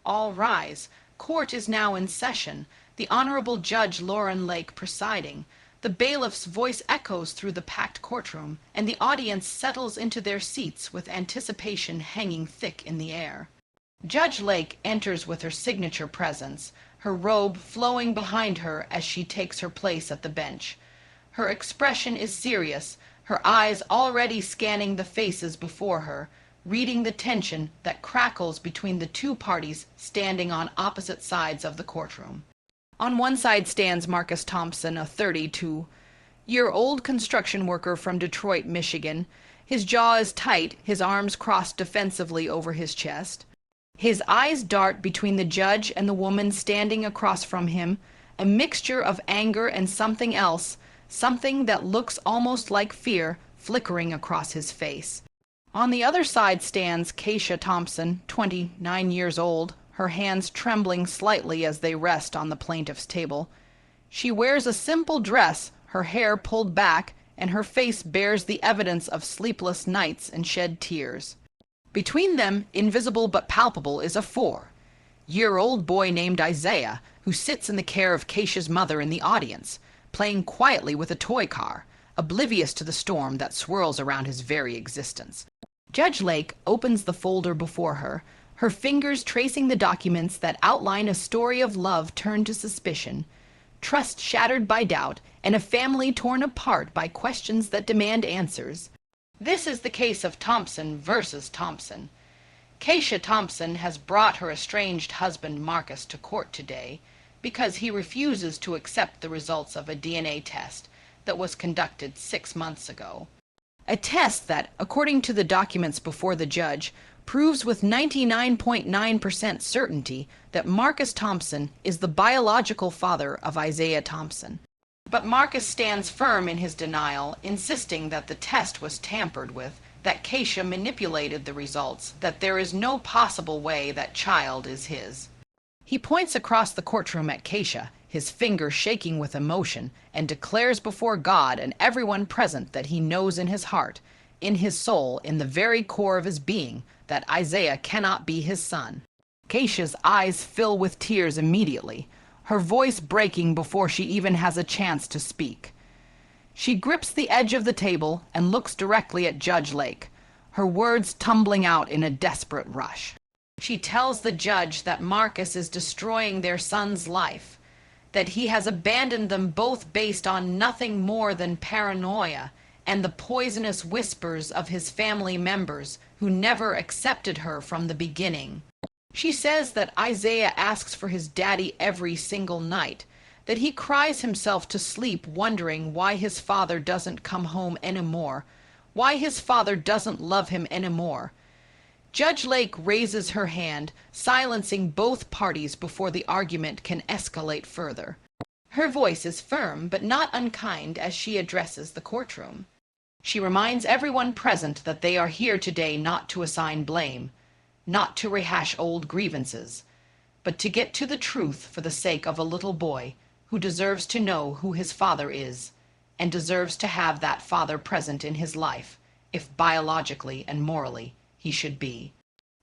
All rise. Court is now in session. The Honorable Judge Lauren Lake presiding. The bailiff's voice echoes through the packed courtroom, and the audience settles into their seats with anticipation hanging thick in the air. Judge Lake enters with her signature presence, her robe flowing behind her as she takes her place at the bench. Her expression is serious, her eyes already scanning the faces before her, reading the tension that crackles between the two parties standing on opposite sides of the courtroom. On one side stands Marcus Thompson, a 32-year-old construction worker from Detroit, Michigan. His jaw is tight, his arms crossed defensively over his chest. His eyes dart between the judge and the woman standing across from him, a mixture of anger and something else, something that looks almost like fear, flickering across his face. On the other side stands Keisha Thompson, 29 years old, her hands trembling slightly as they rest on the plaintiff's table. She wears a simple dress, her hair pulled back, and her face bears the evidence of sleepless nights and shed tears. Between them, invisible but palpable, is a 4-year-old boy named Isaiah, who sits in the care of Keisha's mother in the audience, playing quietly with a toy car, oblivious to the storm that swirls around his very existence. Judge Lake opens the folder before her, her fingers tracing the documents that outline a story of love turned to suspicion, trust shattered by doubt, and a family torn apart by questions that demand answers. This is the case of Thompson versus Thompson. Keisha Thompson has brought her estranged husband Marcus to court today because he refuses to accept the results of a DNA test that was conducted 6 months ago. A test that, according to the documents before the judge, proves with 99.9% certainty that Marcus Thompson is the biological father of Isaiah Thompson. But Marcus stands firm in his denial, insisting that the test was tampered with, that Keisha manipulated the results, that there is no possible way that child is his. He points across the courtroom at Keisha, his finger shaking with emotion, and declares before God and everyone present that he knows in his heart, in his soul, in the very core of his being, that Isaiah cannot be his son. Keisha's eyes fill with tears immediately, her voice breaking before she even has a chance to speak. She grips the edge of the table and looks directly at Judge Lake, her words tumbling out in a desperate rush. She tells the judge that Marcus is destroying their son's life, that he has abandoned them both based on nothing more than paranoia and the poisonous whispers of his family members who never accepted her from the beginning. She says that Isaiah asks for his daddy every single night, that he cries himself to sleep wondering why his father doesn't come home anymore, why his father doesn't love him anymore. Judge Lake raises her hand, silencing both parties before the argument can escalate further. Her voice is firm but not unkind as she addresses the courtroom. She reminds everyone present that they are here today not to assign blame, not to rehash old grievances, but to get to the truth for the sake of a little boy who deserves to know who his father is, and deserves to have that father present in his life, if biologically and morally he should be.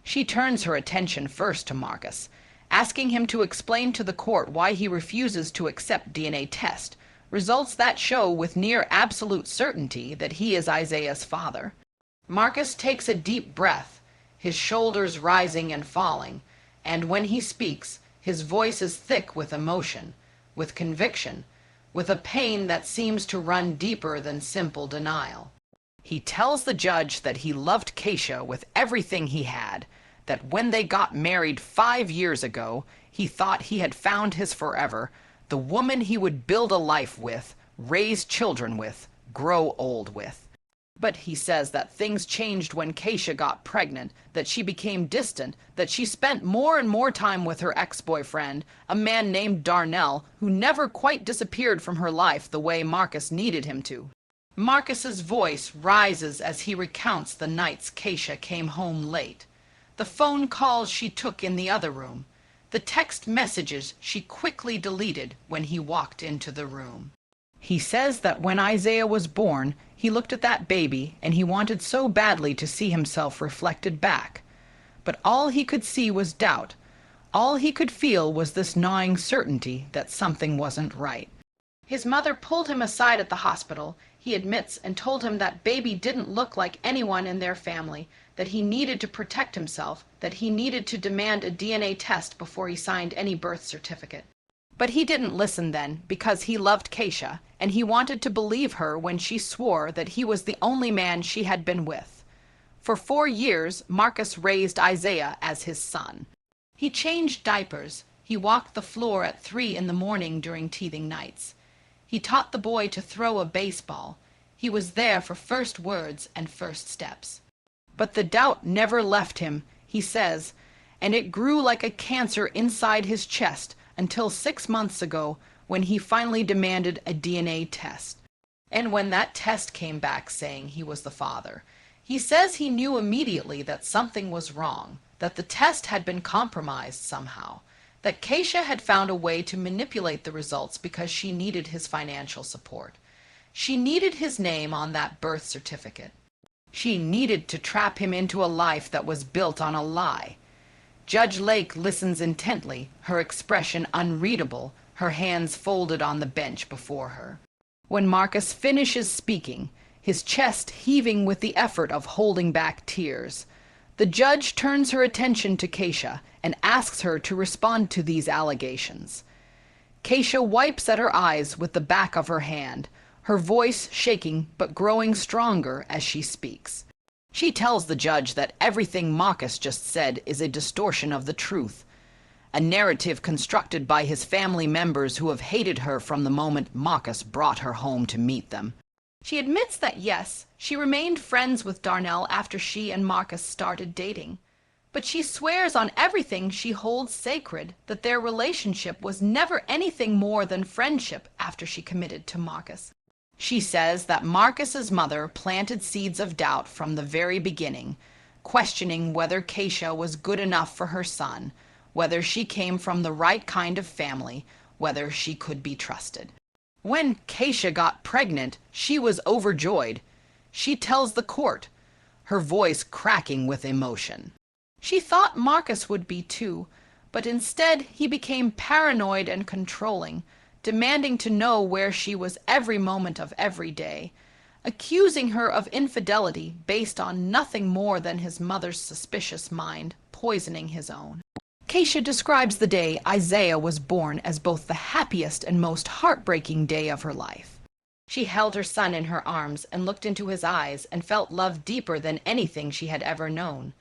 She turns her attention first to Marcus, asking him to explain to the court why he refuses to accept DNA test, results that show with near absolute certainty that he is Isaiah's father. Marcus takes a deep breath, his shoulders rising and falling, and when he speaks, his voice is thick with emotion, with conviction, with a pain that seems to run deeper than simple denial. He tells the judge that he loved Keisha with everything he had, that when they got married 5 years ago, he thought he had found his forever, the woman he would build a life with, raise children with, grow old with. But he says that things changed when Keisha got pregnant, that she became distant, that she spent more and more time with her ex-boyfriend, a man named Darnell, who never quite disappeared from her life the way Marcus needed him to. Marcus's voice rises as he recounts the nights Keisha came home late, the phone calls she took in the other room, the text messages she quickly deleted when he walked into the room. He says that when Isaiah was born, he looked at that baby and he wanted so badly to see himself reflected back. But all he could see was doubt, All he could feel was this gnawing certainty that something wasn't right. His mother pulled him aside at the hospital, he admits, and told him that baby didn't look like anyone in their family, that he needed to protect himself, that he needed to demand a DNA test before he signed any birth certificate. But he didn't listen then, because he loved Keisha, and he wanted to believe her when she swore that he was the only man she had been with. For 4 years, Marcus raised Isaiah as his son. He changed diapers. He walked the floor at 3 in the morning during teething nights. He taught the boy to throw a baseball. He was there for first words and first steps. But the doubt never left him, he says, and it grew like a cancer inside his chest until 6 months ago when he finally demanded a DNA test. And when that test came back saying he was the father, he says he knew immediately that something was wrong, that the test had been compromised somehow, that Keisha had found a way to manipulate the results because she needed his financial support. She needed his name on that birth certificate. She needed to trap him into a life that was built on a lie. Judge Lake listens intently, her expression unreadable, her hands folded on the bench before her. When Marcus finishes speaking, his chest heaving with the effort of holding back tears, the judge turns her attention to Keisha and asks her to respond to these allegations. Keisha wipes at her eyes with the back of her hand, her voice shaking but growing stronger as she speaks. She tells the judge that everything Marcus just said is a distortion of the truth, a narrative constructed by his family members who have hated her from the moment Marcus brought her home to meet them. She admits that yes, she remained friends with Darnell after she and Marcus started dating, but she swears on everything she holds sacred that their relationship was never anything more than friendship after she committed to Marcus. She says that Marcus's mother planted seeds of doubt from the very beginning, questioning whether Keisha was good enough for her son, whether she came from the right kind of family, whether she could be trusted. When Keisha got pregnant, she was overjoyed. She tells the court, her voice cracking with emotion. She thought Marcus would be too, but instead he became paranoid and controlling, demanding to know where she was every moment of every day, accusing her of infidelity based on nothing more than his mother's suspicious mind, poisoning his own. Keisha describes the day Isaiah was born as both the happiest and most heartbreaking day of her life. She held her son in her arms and looked into his eyes and felt love deeper than anything she had ever known.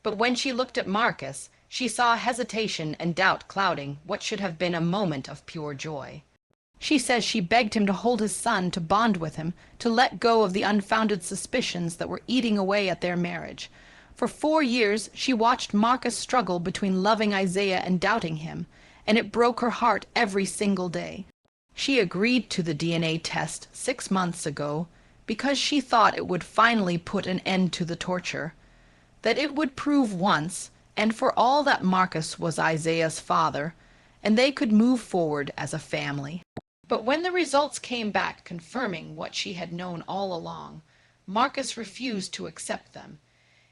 But when she looked at Marcus, she saw hesitation and doubt clouding what should have been a moment of pure joy. She says she begged him to hold his son, to bond with him, to let go of the unfounded suspicions that were eating away at their marriage. For 4 years she watched Marcus struggle between loving Isaiah and doubting him, and it broke her heart every single day. She agreed to the DNA test 6 months ago because she thought it would finally put an end to the torture, that it would prove once and for all that Marcus was Isaiah's father, and they could move forward as a family. But when the results came back confirming what she had known all along, Marcus refused to accept them.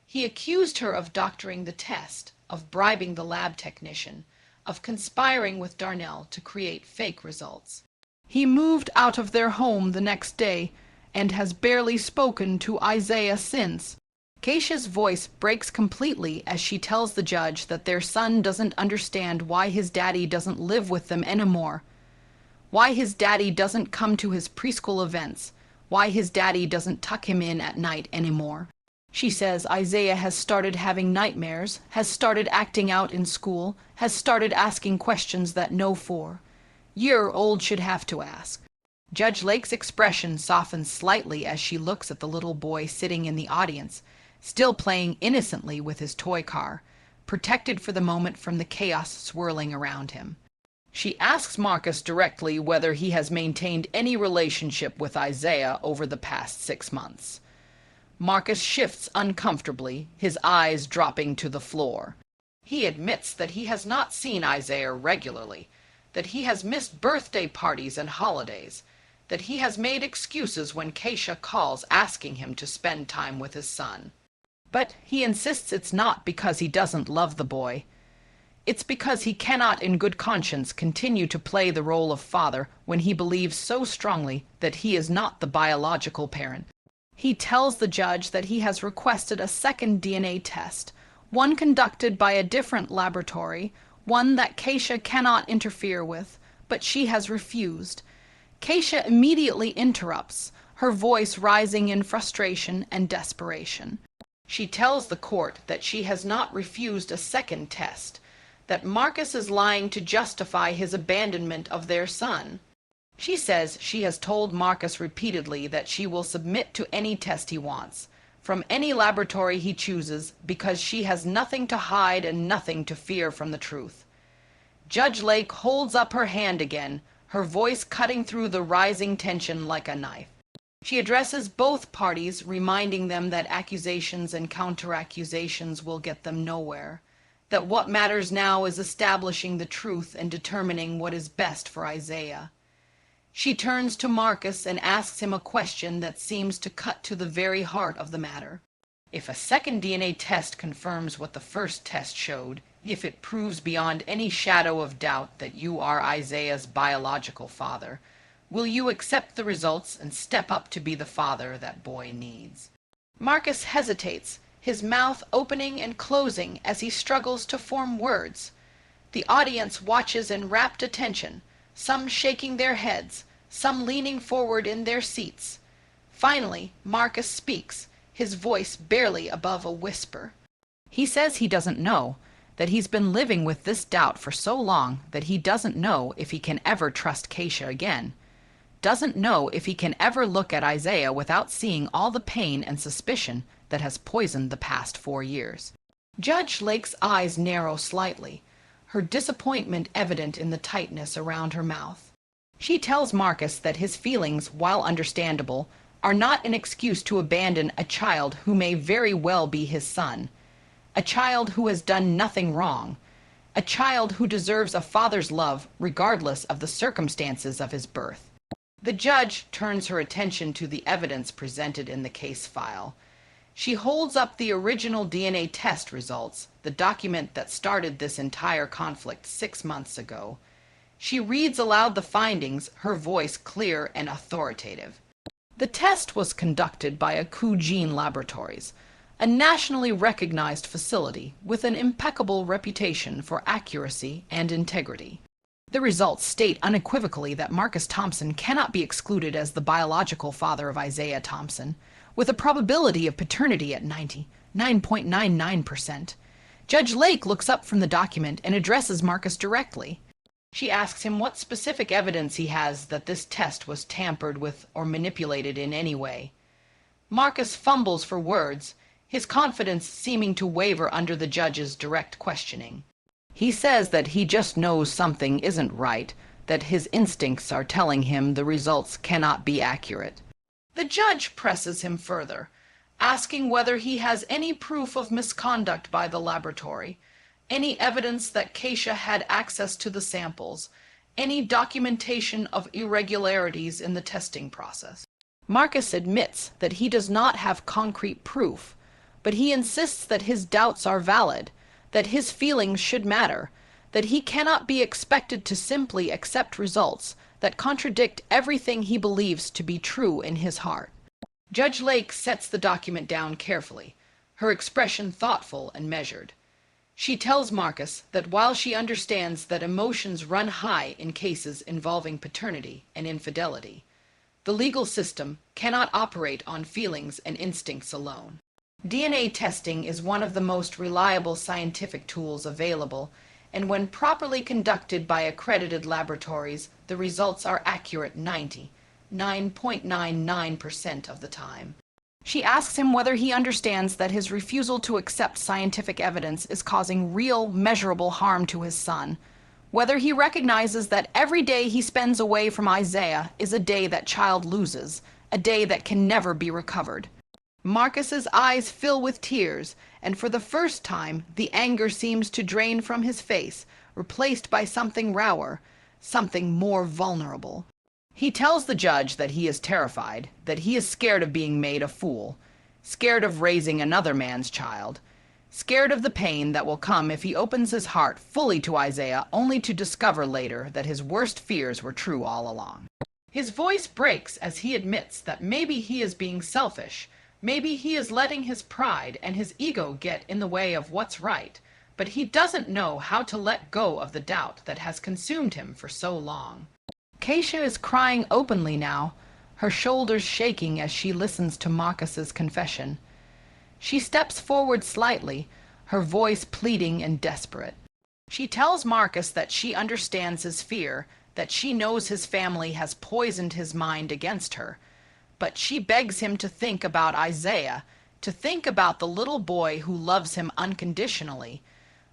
He accused her of doctoring the test, of bribing the lab technician, of conspiring with Darnell to create fake results. He moved out of their home the next day and has barely spoken to Isaiah since. Keisha's voice breaks completely as she tells the judge that their son doesn't understand why his daddy doesn't live with them anymore, why his daddy doesn't come to his preschool events, why his daddy doesn't tuck him in at night anymore. She says Isaiah has started having nightmares, has started acting out in school, has started asking questions that no 4-year-old should have to ask. Judge Lake's expression softens slightly as she looks at the little boy sitting in the audience, still playing innocently with his toy car, protected for the moment from the chaos swirling around him. She asks Marcus directly whether he has maintained any relationship with Isaiah over the past 6 months. Marcus shifts uncomfortably, his eyes dropping to the floor. He admits that he has not seen Isaiah regularly, that he has missed birthday parties and holidays, that he has made excuses when Keisha calls asking him to spend time with his son. But he insists it's not because he doesn't love the boy. It's because he cannot in good conscience continue to play the role of father when he believes so strongly that he is not the biological parent. He tells the judge that he has requested a second DNA test, one conducted by a different laboratory, one that Keisha cannot interfere with, but she has refused. Keisha immediately interrupts, her voice rising in frustration and desperation. She tells the court that she has not refused a second test, that Marcus is lying to justify his abandonment of their son. She says she has told Marcus repeatedly that she will submit to any test he wants, from any laboratory he chooses, because she has nothing to hide and nothing to fear from the truth. Judge Lake holds up her hand again, her voice cutting through the rising tension like a knife. She addresses both parties, reminding them that accusations and counter-accusations will get them nowhere, that what matters now is establishing the truth and determining what is best for Isaiah. She turns to Marcus and asks him a question that seems to cut to the very heart of the matter. If a second DNA test confirms what the first test showed, if it proves beyond any shadow of doubt that you are Isaiah's biological father, will you accept the results and step up to be the father that boy needs? Marcus hesitates, his mouth opening and closing as he struggles to form words. The audience watches in rapt attention, some shaking their heads, some leaning forward in their seats. Finally, Marcus speaks, his voice barely above a whisper. He says he doesn't know, that he's been living with this doubt for so long that he doesn't know if he can ever trust Keisha again. Doesn't know if he can ever look at Isaiah without seeing all the pain and suspicion that has poisoned the past 4 years. Judge Lake's eyes narrow slightly, her disappointment evident in the tightness around her mouth. She tells Marcus that his feelings, while understandable, are not an excuse to abandon a child who may very well be his son, a child who has done nothing wrong, a child who deserves a father's love regardless of the circumstances of his birth. The judge turns her attention to the evidence presented in the case file. She holds up the original DNA test results, the document that started this entire conflict 6 months ago. She reads aloud the findings, her voice clear and authoritative. The test was conducted by Aku Gene Laboratories, a nationally recognized facility with an impeccable reputation for accuracy and integrity. The results state unequivocally that Marcus Thompson cannot be excluded as the biological father of Isaiah Thompson, with a probability of paternity at 99.99%. Judge Lake looks up from the document and addresses Marcus directly. She asks him what specific evidence he has that this test was tampered with or manipulated in any way. Marcus fumbles for words, his confidence seeming to waver under the judge's direct questioning. He says that he just knows something isn't right, that his instincts are telling him the results cannot be accurate. The judge presses him further, asking whether he has any proof of misconduct by the laboratory, any evidence that Keisha had access to the samples, any documentation of irregularities in the testing process. Marcus admits that he does not have concrete proof, but he insists that his doubts are valid, that his feelings should matter, that he cannot be expected to simply accept results that contradict everything he believes to be true in his heart. Judge Lake sets the document down carefully, her expression thoughtful and measured. She tells Marcus that while she understands that emotions run high in cases involving paternity and infidelity, the legal system cannot operate on feelings and instincts alone. DNA testing is one of the most reliable scientific tools available, and when properly conducted by accredited laboratories, the results are accurate 99.99% of the time. She asks him whether he understands that his refusal to accept scientific evidence is causing real, measurable harm to his son, whether he recognizes that every day he spends away from Isaiah is a day that child loses, a day that can never be recovered. Marcus's eyes fill with tears, and for the first time the anger seems to drain from his face, replaced by something rawer, something more vulnerable. He tells the judge that he is terrified, that he is scared of being made a fool, scared of raising another man's child, scared of the pain that will come if he opens his heart fully to Isaiah, only to discover later that his worst fears were true all along. His voice breaks as he admits that maybe he is being selfish, maybe he is letting his pride and his ego get in the way of what's right, but he doesn't know how to let go of the doubt that has consumed him for so long. Keisha is crying openly now, her shoulders shaking as she listens to Marcus's confession. She steps forward slightly, her voice pleading and desperate. She tells Marcus that she understands his fear, that she knows his family has poisoned his mind against her, but she begs him to think about Isaiah, to think about the little boy who loves him unconditionally,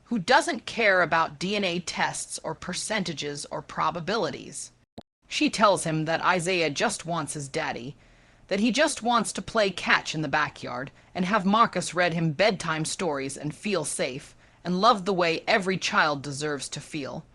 who doesn't care about DNA tests or percentages or probabilities. She tells him that Isaiah just wants his daddy, that he just wants to play catch in the backyard and have Marcus read him bedtime stories and feel safe and love the way every child deserves to feel.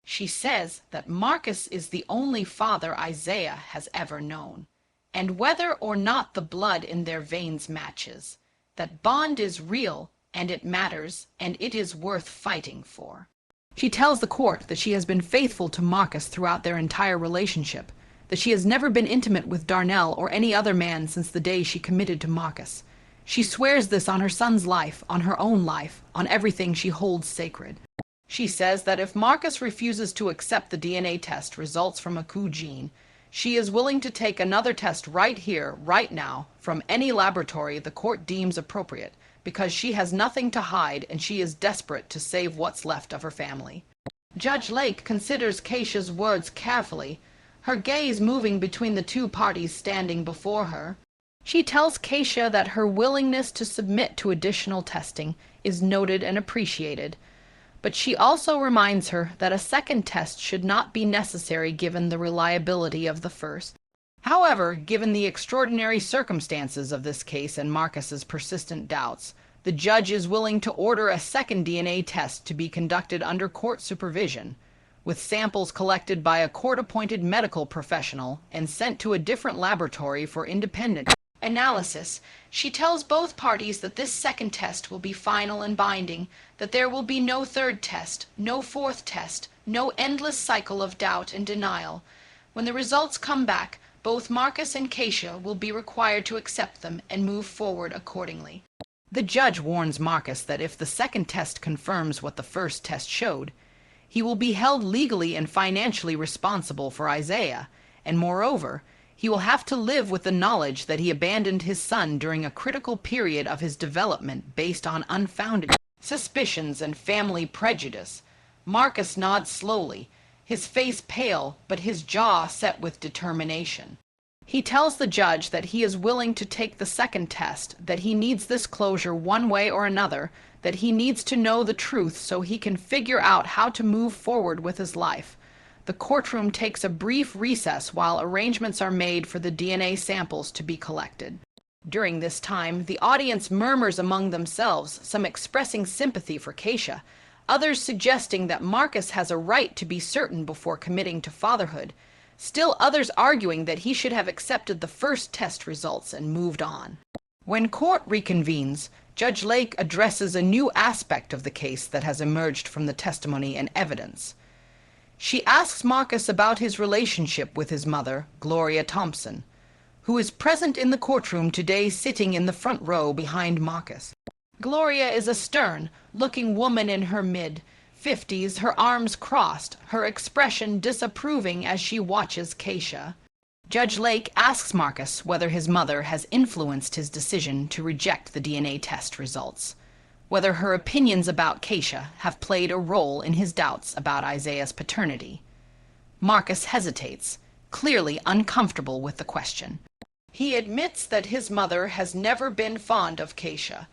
She says that Marcus is the only father Isaiah has ever known, and whether or not the blood in their veins matches, that bond is real and it matters and it is worth fighting for. She tells the court that she has been faithful to Marcus throughout their entire relationship, that she has never been intimate with Darnell or any other man since the day she committed to Marcus. She swears this on her son's life, on her own life, on everything she holds sacred. She says that if Marcus refuses to accept the DNA test results from a coup gene, she is willing to take another test right here, right now, from any laboratory the court deems appropriate, because she has nothing to hide and she is desperate to save what's left of her family. Judge Lake considers Keisha's words carefully, her gaze moving between the two parties standing before her. She tells Keisha that her willingness to submit to additional testing is noted and appreciated, but she also reminds her that a second test should not be necessary given the reliability of the first. However, given the extraordinary circumstances of this case and Marcus's persistent doubts, the judge is willing to order a second DNA test to be conducted under court supervision, with samples collected by a court-appointed medical professional and sent to a different laboratory for independent analysis. She tells both parties that this second test will be final and binding, that there will be no third test, no fourth test, no endless cycle of doubt and denial. When the results come back, both Marcus and Keisha will be required to accept them and move forward accordingly. The judge warns Marcus that if the second test confirms what the first test showed, he will be held legally and financially responsible for Isaiah, and moreover, he will have to live with the knowledge that he abandoned his son during a critical period of his development based on unfounded suspicions and family prejudice. Marcus nods slowly, his face pale, but his jaw set with determination. He tells the judge that he is willing to take the second test, that he needs this closure one way or another, that he needs to know the truth so he can figure out how to move forward with his life. The courtroom takes a brief recess while arrangements are made for the DNA samples to be collected. During this time, the audience murmurs among themselves, some expressing sympathy for Keisha, others suggesting that Marcus has a right to be certain before committing to fatherhood, still others arguing that he should have accepted the first test results and moved on. When court reconvenes, Judge Lake addresses a new aspect of the case that has emerged from the testimony and evidence. She asks Marcus about his relationship with his mother, Gloria Thompson, who is present in the courtroom today sitting in the front row behind Marcus. Gloria is a stern-looking woman in her mid-50s, her arms crossed, her expression disapproving as she watches Keisha. Judge Lake asks Marcus whether his mother has influenced his decision to reject the DNA test results, whether her opinions about Keisha have played a role in his doubts about Isaiah's paternity. Marcus hesitates, clearly uncomfortable with the question. He admits that his mother has never been fond of Keisha,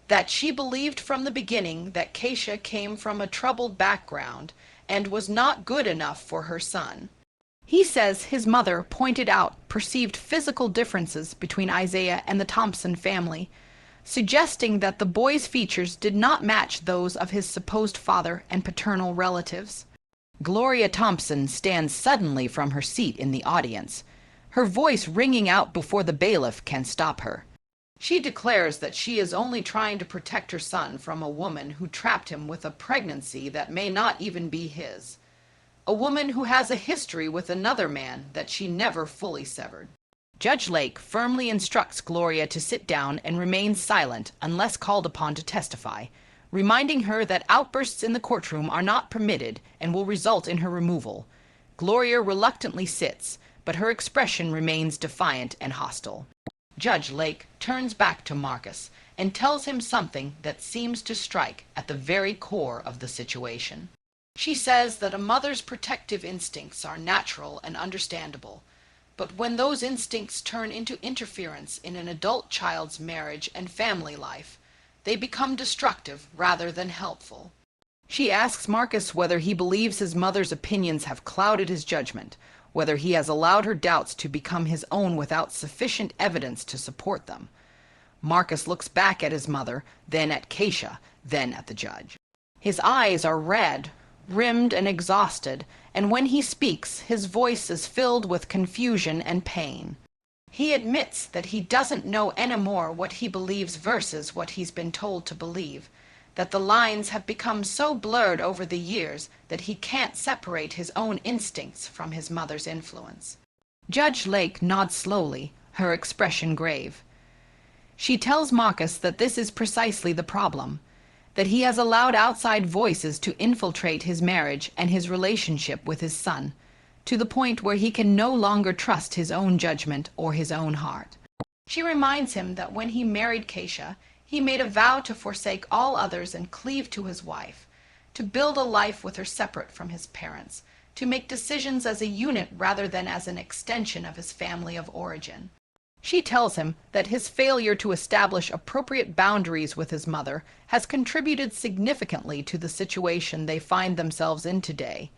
that she believed from the beginning that Keisha came from a troubled background and was not good enough for her son. He says his mother pointed out perceived physical differences between Isaiah and the Thompson family, suggesting that the boy's features did not match those of his supposed father and paternal relatives. Gloria Thompson stands suddenly from her seat in the audience, her voice ringing out before the bailiff can stop her. She declares that she is only trying to protect her son from a woman who trapped him with a pregnancy that may not even be his. A woman who has a history with another man that she never fully severed. Judge Lake firmly instructs Gloria to sit down and remain silent unless called upon to testify, reminding her that outbursts in the courtroom are not permitted and will result in her removal. Gloria reluctantly sits, but her expression remains defiant and hostile. Judge Lake turns back to Marcus and tells him something that seems to strike at the very core of the situation. She says that a mother's protective instincts are natural and understandable, but when those instincts turn into interference in an adult child's marriage and family life, they become destructive rather than helpful. She asks Marcus whether he believes his mother's opinions have clouded his judgment, whether he has allowed her doubts to become his own without sufficient evidence to support them. Marcus looks back at his mother, then at Keisha, then at the judge. His eyes are red, rimmed and exhausted, and when he speaks, his voice is filled with confusion and pain. He admits that he doesn't know anymore what he believes versus what he's been told to believe, that the lines have become so blurred over the years that he can't separate his own instincts from his mother's influence. Judge Lake nods slowly, her expression grave. She tells Marcus that this is precisely the problem, that he has allowed outside voices to infiltrate his marriage and his relationship with his son, to the point where he can no longer trust his own judgment or his own heart. She reminds him that when he married Keisha, he made a vow to forsake all others and cleave to his wife, to build a life with her separate from his parents, to make decisions as a unit rather than as an extension of his family of origin. She tells him that his failure to establish appropriate boundaries with his mother has contributed significantly to the situation they find themselves in today.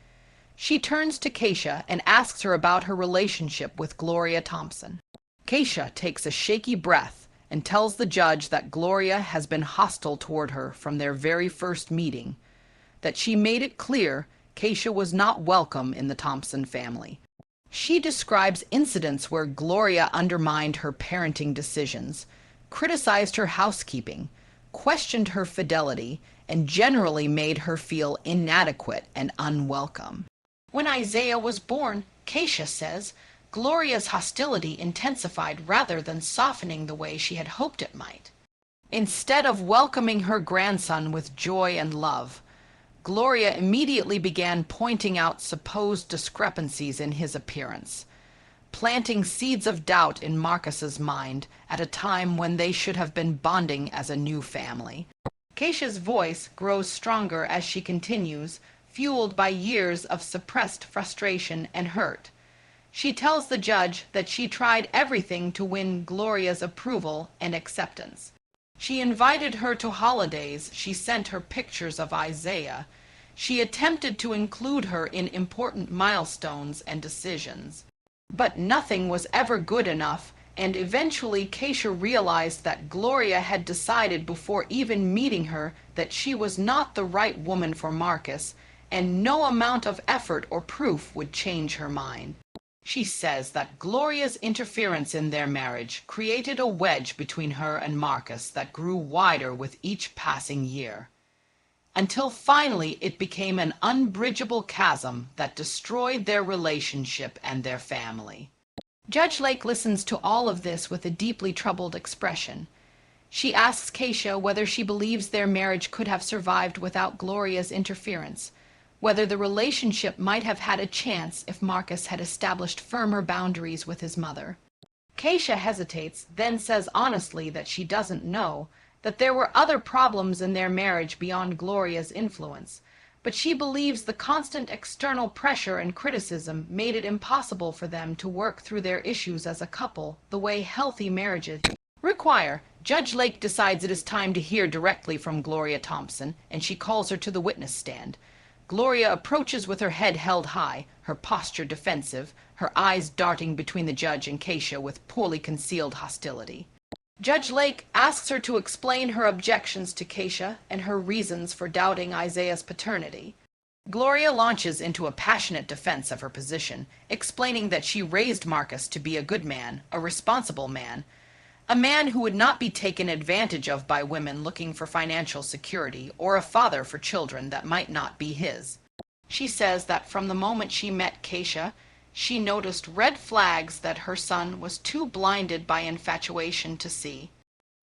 She turns to Keisha and asks her about her relationship with Gloria Thompson. Keisha takes a shaky breath and tells the judge that Gloria has been hostile toward her from their very first meeting, that she made it clear Keisha was not welcome in the Thompson family. She describes incidents where Gloria undermined her parenting decisions, criticized her housekeeping, questioned her fidelity, and generally made her feel inadequate and unwelcome. When Isaiah was born, Keisha says, Gloria's hostility intensified rather than softening the way she had hoped it might. Instead of welcoming her grandson with joy and love, Gloria immediately began pointing out supposed discrepancies in his appearance, planting seeds of doubt in Marcus's mind at a time when they should have been bonding as a new family. Keisha's voice grows stronger as she continues, fueled by years of suppressed frustration and hurt. She tells the judge that she tried everything to win Gloria's approval and acceptance. She invited her to holidays, she sent her pictures of Isaiah. She attempted to include her in important milestones and decisions. But nothing was ever good enough, and eventually Keisha realized that Gloria had decided before even meeting her that she was not the right woman for Marcus, and no amount of effort or proof would change her mind. She says that Gloria's interference in their marriage created a wedge between her and Marcus that grew wider with each passing year, until finally it became an unbridgeable chasm that destroyed their relationship and their family. Judge Lake listens to all of this with a deeply troubled expression. She asks Keisha whether she believes their marriage could have survived without Gloria's interference, whether the relationship might have had a chance if Marcus had established firmer boundaries with his mother. Keisha hesitates, then says honestly that she doesn't know, that there were other problems in their marriage beyond Gloria's influence, but she believes the constant external pressure and criticism made it impossible for them to work through their issues as a couple the way healthy marriages require. Judge Lake decides it is time to hear directly from Gloria Thompson, and she calls her to the witness stand. Gloria approaches with her head held high, her posture defensive, her eyes darting between the judge and Keisha with poorly concealed hostility. Judge Lake asks her to explain her objections to Keisha and her reasons for doubting Isaiah's paternity. Gloria launches into a passionate defense of her position, explaining that she raised Marcus to be a good man, a responsible man, A man who would not be taken advantage of by women looking for financial security, or a father for children that might not be his. She says that from the moment she met Keisha, she noticed red flags that her son was too blinded by infatuation to see.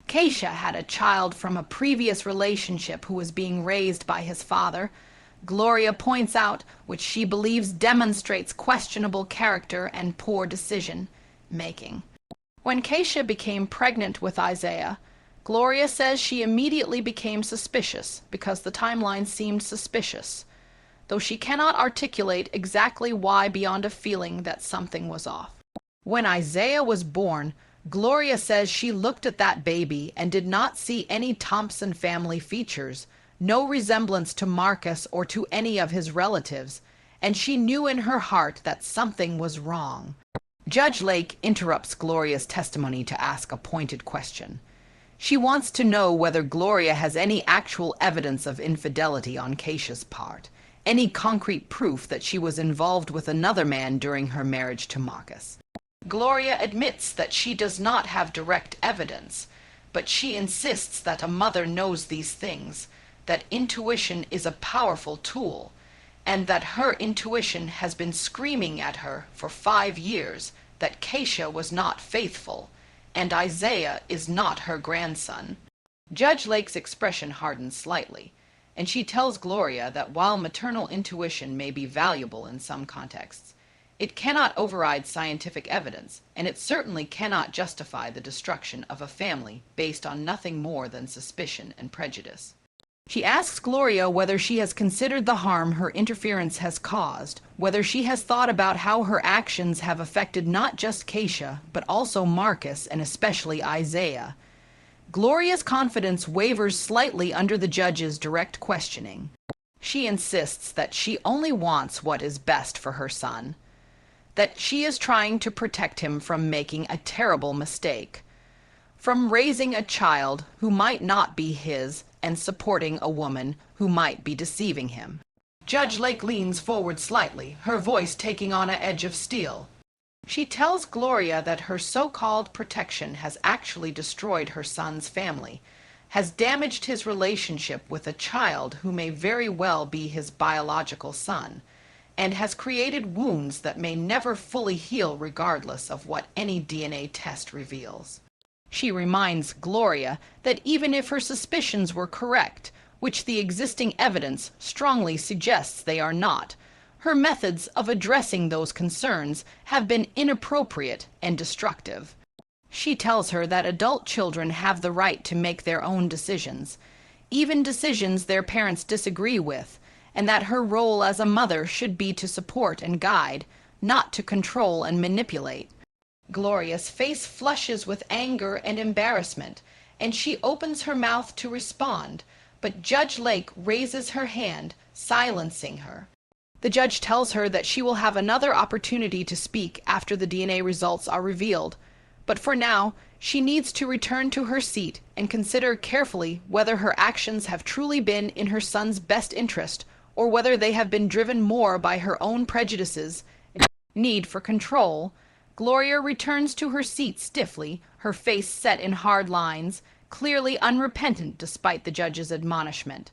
Keisha had a child from a previous relationship who was being raised by his father, Gloria points out, which she believes demonstrates questionable character and poor decision-making. When Keisha became pregnant with Isaiah, Gloria says she immediately became suspicious because the timeline seemed suspicious, though she cannot articulate exactly why beyond a feeling that something was off. When Isaiah was born, Gloria says she looked at that baby and did not see any Thompson family features, no resemblance to Marcus or to any of his relatives, and she knew in her heart that something was wrong. Judge Lake interrupts Gloria's testimony to ask a pointed question. She wants to know whether Gloria has any actual evidence of infidelity on Keisha's part, any concrete proof that she was involved with another man during her marriage to Marcus. Gloria admits that she does not have direct evidence, but she insists that a mother knows these things, that intuition is a powerful tool, and that her intuition has been screaming at her for 5 years that Keisha was not faithful, and Isaiah is not her grandson. Judge Lake's expression hardens slightly, and she tells Gloria that while maternal intuition may be valuable in some contexts, it cannot override scientific evidence, and it certainly cannot justify the destruction of a family based on nothing more than suspicion and prejudice. She asks Gloria whether she has considered the harm her interference has caused, whether she has thought about how her actions have affected not just Keisha, but also Marcus and especially Isaiah. Gloria's confidence wavers slightly under the judge's direct questioning. She insists that she only wants what is best for her son, that she is trying to protect him from making a terrible mistake, from raising a child who might not be his and supporting a woman who might be deceiving him. Judge Lake leans forward slightly, her voice taking on an edge of steel. She tells Gloria that her so-called protection has actually destroyed her son's family, has damaged his relationship with a child who may very well be his biological son, and has created wounds that may never fully heal regardless of what any DNA test reveals. She reminds Gloria that even if her suspicions were correct, which the existing evidence strongly suggests they are not, her methods of addressing those concerns have been inappropriate and destructive. She tells her that adult children have the right to make their own decisions, even decisions their parents disagree with, and that her role as a mother should be to support and guide, not to control and manipulate. Gloria's face flushes with anger and embarrassment, and she opens her mouth to respond, but Judge Lake raises her hand, silencing her. The judge tells her that she will have another opportunity to speak after the DNA results are revealed, but for now, she needs to return to her seat and consider carefully whether her actions have truly been in her son's best interest, or whether they have been driven more by her own prejudices and need for control. Gloria returns to her seat stiffly, her face set in hard lines, clearly unrepentant despite the judge's admonishment.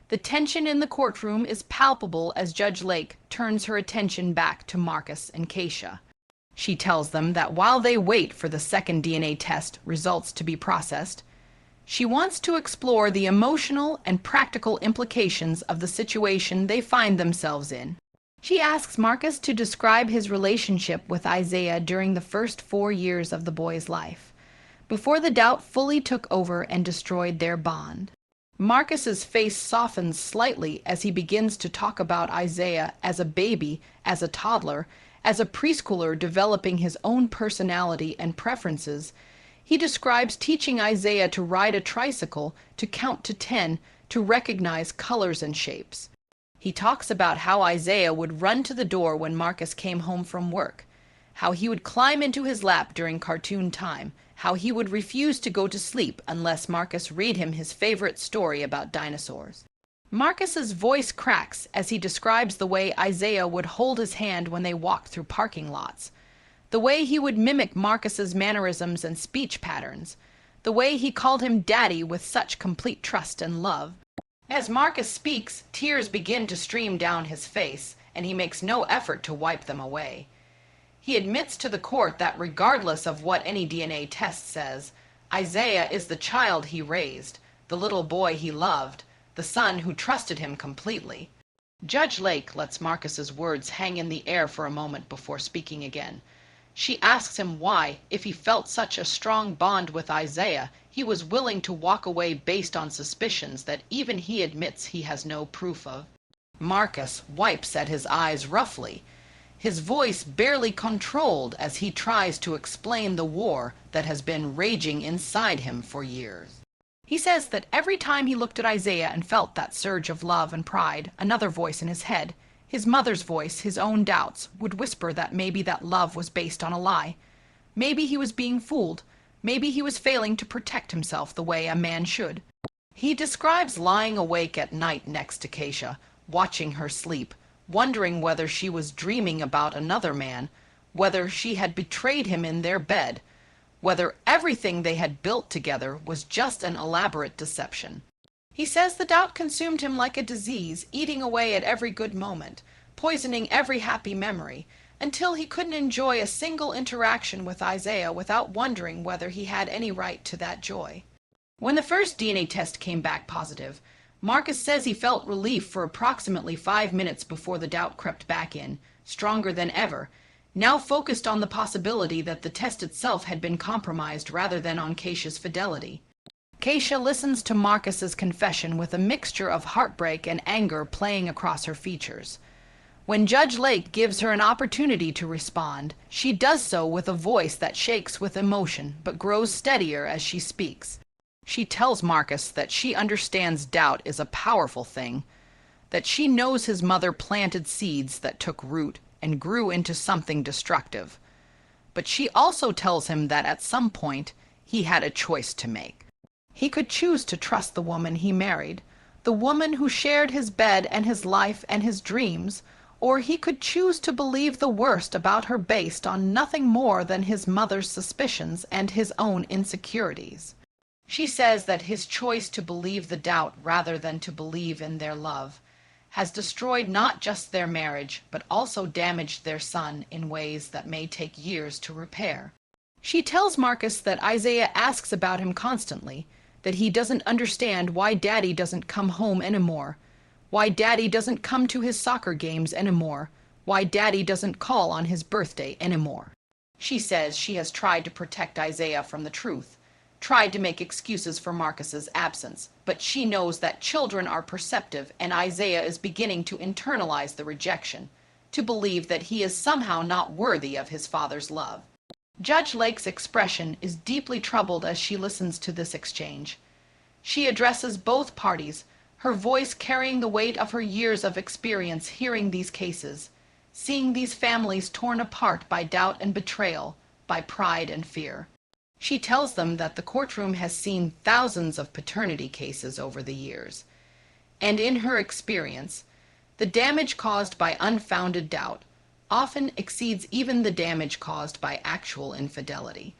The tension in the courtroom is palpable as Judge Lake turns her attention back to Marcus and Keisha. She tells them that while they wait for the second DNA test results to be processed, she wants to explore the emotional and practical implications of the situation they find themselves in. She asks Marcus to describe his relationship with Isaiah during the first 4 years of the boy's life, before the doubt fully took over and destroyed their bond. Marcus's face softens slightly as he begins to talk about Isaiah as a baby, as a toddler, as a preschooler developing his own personality and preferences. He describes teaching Isaiah to ride a tricycle, to count to 10, to recognize colors and shapes. He talks about how Isaiah would run to the door when Marcus came home from work, how he would climb into his lap during cartoon time, how he would refuse to go to sleep unless Marcus read him his favorite story about dinosaurs. Marcus's voice cracks as he describes the way Isaiah would hold his hand when they walked through parking lots, the way he would mimic Marcus's mannerisms and speech patterns, the way he called him daddy with such complete trust and love. As Marcus speaks, tears begin to stream down his face, and he makes no effort to wipe them away. He admits to the court that regardless of what any DNA test says, Isaiah is the child he raised, the little boy he loved, the son who trusted him completely. Judge Lake lets Marcus's words hang in the air for a moment before speaking again. She asks him why, if he felt such a strong bond with Isaiah, he was willing to walk away based on suspicions that even he admits he has no proof of. Marcus wipes at his eyes roughly, his voice barely controlled as he tries to explain the war that has been raging inside him for years. He says that every time he looked at Isaiah and felt that surge of love and pride, another voice in his head, his mother's voice, his own doubts, would whisper that maybe that love was based on a lie. Maybe he was being fooled. Maybe he was failing to protect himself the way a man should. He describes lying awake at night next to Keisha, watching her sleep, wondering whether she was dreaming about another man, whether she had betrayed him in their bed, whether everything they had built together was just an elaborate deception. He says the doubt consumed him like a disease, eating away at every good moment, poisoning every happy memory, until he couldn't enjoy a single interaction with Isaiah without wondering whether he had any right to that joy. When the first DNA test came back positive, Marcus says he felt relief for approximately 5 minutes before the doubt crept back in, stronger than ever, now focused on the possibility that the test itself had been compromised rather than on Keisha's fidelity. Keisha listens to Marcus's confession with a mixture of heartbreak and anger playing across her features. When Judge Lake gives her an opportunity to respond, she does so with a voice that shakes with emotion but grows steadier as she speaks. She tells Marcus that she understands doubt is a powerful thing, that she knows his mother planted seeds that took root and grew into something destructive. But she also tells him that at some point he had a choice to make. He could choose to trust the woman he married, the woman who shared his bed and his life and his dreams, or he could choose to believe the worst about her based on nothing more than his mother's suspicions and his own insecurities. She says that his choice to believe the doubt rather than to believe in their love has destroyed not just their marriage, but also damaged their son in ways that may take years to repair. She tells Marcus that Isaiah asks about him constantly, that he doesn't understand why Daddy doesn't come home anymore, why Daddy doesn't come to his soccer games anymore, why Daddy doesn't call on his birthday anymore. She says she has tried to protect Isaiah from the truth, tried to make excuses for Marcus's absence, but she knows that children are perceptive and Isaiah is beginning to internalize the rejection, to believe that he is somehow not worthy of his father's love. Judge Lake's expression is deeply troubled as she listens to this exchange. She addresses both parties, her voice carrying the weight of her years of experience hearing these cases, seeing these families torn apart by doubt and betrayal, by pride and fear. She tells them that the courtroom has seen thousands of paternity cases over the years, and in her experience, the damage caused by unfounded doubt often exceeds even the damage caused by actual infidelity.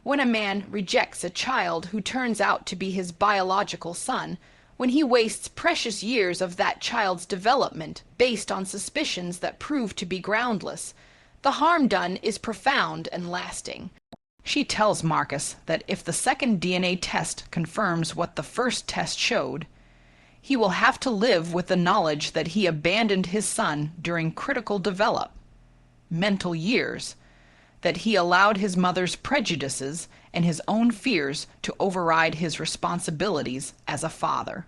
When a man rejects a child who turns out to be his biological son, when he wastes precious years of that child's development based on suspicions that prove to be groundless, the harm done is profound and lasting. She tells Marcus that if the second DNA test confirms what the first test showed, he will have to live with the knowledge that he abandoned his son during critical mental years, that he allowed his mother's prejudices and his own fears to override his responsibilities as a father.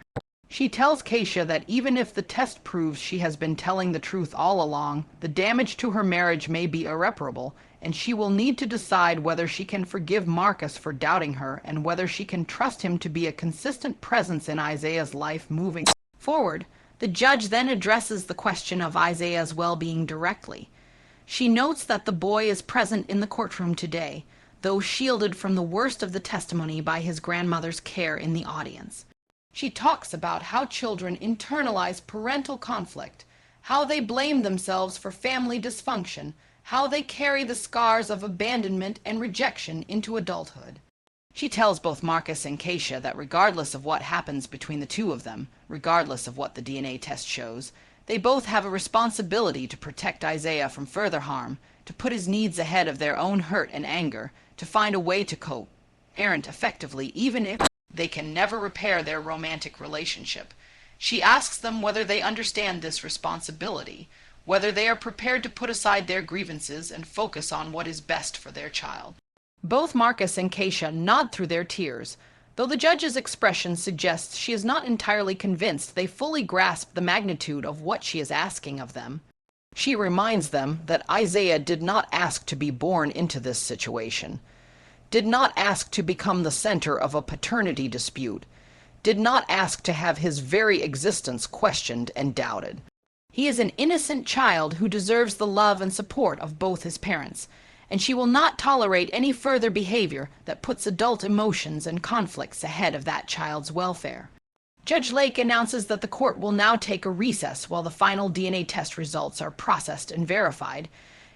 She tells Keisha that even if the test proves she has been telling the truth all along, the damage to her marriage may be irreparable, and she will need to decide whether she can forgive Marcus for doubting her and whether she can trust him to be a consistent presence in Isaiah's life moving forward. The judge then addresses the question of Isaiah's well-being directly. She notes that the boy is present in the courtroom today, though shielded from the worst of the testimony by his grandmother's care in the audience. She talks about how children internalize parental conflict, how they blame themselves for family dysfunction, how they carry the scars of abandonment and rejection into adulthood. She tells both Marcus and Keisha that regardless of what happens between the two of them, regardless of what the DNA test shows, they both have a responsibility to protect Isaiah from further harm, to put his needs ahead of their own hurt and anger, to find a way to cope, parent effectively, even if they can never repair their romantic relationship. She asks them whether they understand this responsibility, whether they are prepared to put aside their grievances and focus on what is best for their child. Both Marcus and Keisha nod through their tears, though the judge's expression suggests she is not entirely convinced they fully grasp the magnitude of what she is asking of them. She reminds them that Isaiah did not ask to be born into this situation, did not ask to become the center of a paternity dispute, did not ask to have his very existence questioned and doubted. He is an innocent child who deserves the love and support of both his parents, and she will not tolerate any further behavior that puts adult emotions and conflicts ahead of that child's welfare. Judge Lake announces that the court will now take a recess while the final DNA test results are processed and verified.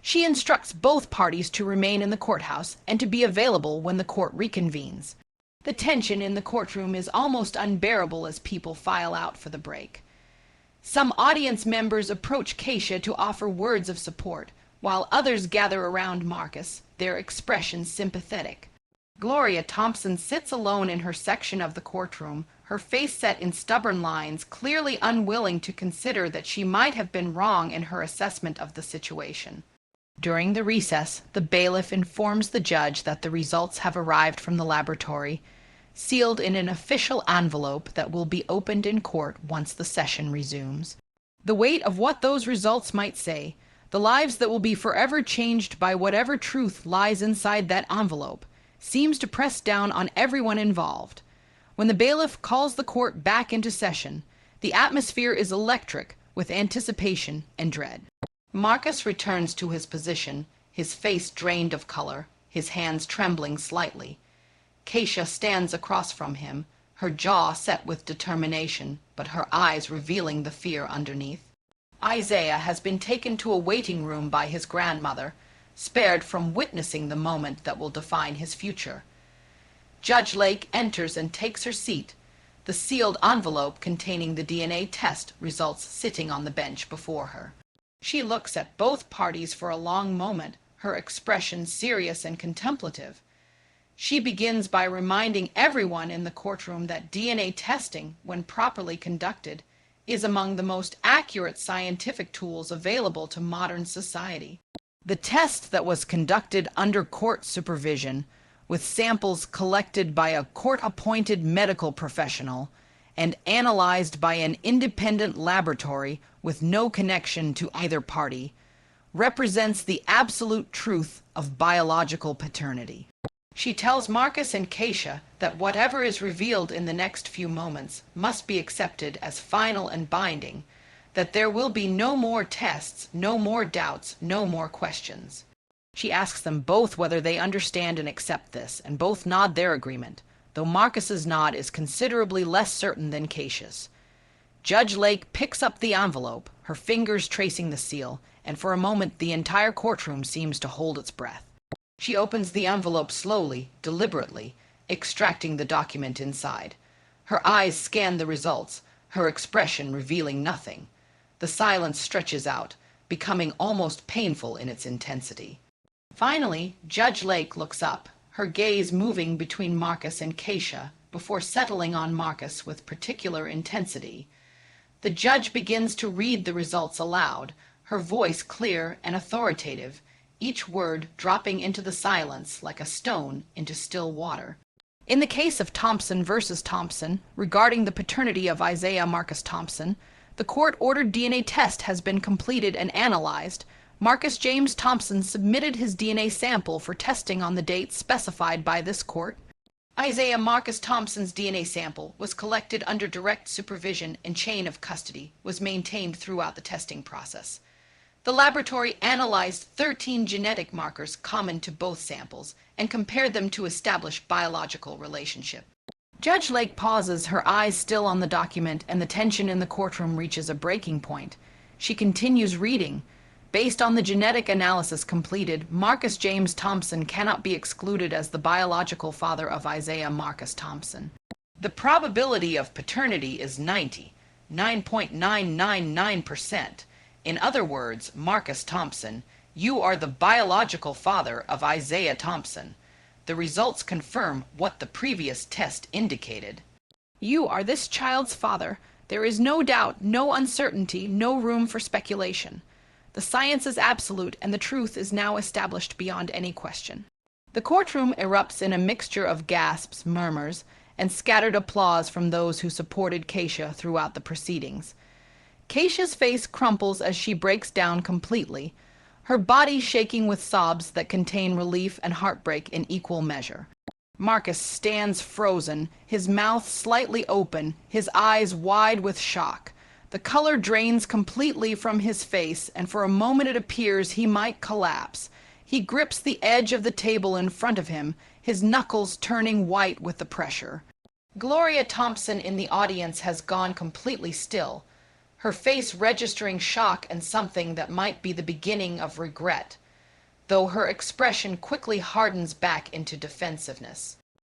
She instructs both parties to remain in the courthouse and to be available when the court reconvenes. The tension in the courtroom is almost unbearable as people file out for the break. Some audience members approach Keisha to offer words of support, while others gather around Marcus, their expressions sympathetic. Gloria Thompson sits alone in her section of the courtroom, her face set in stubborn lines, clearly unwilling to consider that she might have been wrong in her assessment of the situation. During the recess, the bailiff informs the judge that the results have arrived from the laboratory, sealed in an official envelope that will be opened in court once the session resumes. The weight of what those results might say, the lives that will be forever changed by whatever truth lies inside that envelope, seems to press down on everyone involved. When the bailiff calls the court back into session, the atmosphere is electric with anticipation and dread. Marcus returns to his position, his face drained of color, his hands trembling slightly. Keisha stands across from him, her jaw set with determination, but her eyes revealing the fear underneath. Isaiah has been taken to a waiting room by his grandmother, spared from witnessing the moment that will define his future. Judge Lake enters and takes her seat, the sealed envelope containing the DNA test results sitting on the bench before her. She looks at both parties for a long moment, her expression serious and contemplative. She begins by reminding everyone in the courtroom that DNA testing, when properly conducted, is among the most accurate scientific tools available to modern society. The test that was conducted under court supervision, with samples collected by a court-appointed medical professional and analyzed by an independent laboratory with no connection to either party, represents the absolute truth of biological paternity. She tells Marcus and Keisha that whatever is revealed in the next few moments must be accepted as final and binding, that there will be no more tests, no more doubts, no more questions. She asks them both whether they understand and accept this, and both nod their agreement, though Marcus's nod is considerably less certain than Keisha's. Judge Lake picks up the envelope, her fingers tracing the seal, and for a moment the entire courtroom seems to hold its breath. She opens the envelope slowly, deliberately, extracting the document inside. Her eyes scan the results, her expression revealing nothing. The silence stretches out, becoming almost painful in its intensity. Finally, Judge Lake looks up, her gaze moving between Marcus and Keisha before settling on Marcus with particular intensity. The judge begins to read the results aloud, her voice clear and authoritative, each word dropping into the silence like a stone into still water. In the case of Thompson versus Thompson, regarding the paternity of Isaiah Marcus Thompson, the court-ordered DNA test has been completed and analyzed. Marcus James Thompson submitted his DNA sample for testing on the date specified by this court. Isaiah Marcus Thompson's DNA sample was collected under direct supervision and chain of custody was maintained throughout the testing process. The laboratory analyzed 13 genetic markers common to both samples and compared them to establish biological relationship. Judge Lake pauses, her eyes still on the document, and the tension in the courtroom reaches a breaking point. She continues reading. Based on the genetic analysis completed, Marcus James Thompson cannot be excluded as the biological father of Isaiah Marcus Thompson. The probability of paternity is 99.999%. In other words, Marcus Thompson, you are the biological father of Isaiah Thompson. The results confirm what the previous test indicated. You are this child's father. There is no doubt, no uncertainty, no room for speculation. The science is absolute, and the truth is now established beyond any question. The courtroom erupts in a mixture of gasps, murmurs, and scattered applause from those who supported Keisha throughout the proceedings. Keisha's face crumples as she breaks down completely, her body shaking with sobs that contain relief and heartbreak in equal measure. Marcus stands frozen, his mouth slightly open, his eyes wide with shock. The color drains completely from his face, and for a moment it appears he might collapse. He grips the edge of the table in front of him, his knuckles turning white with the pressure. Gloria Thompson in the audience has gone completely still, her face registering shock and something that might be the beginning of regret, though her expression quickly hardens back into defensiveness.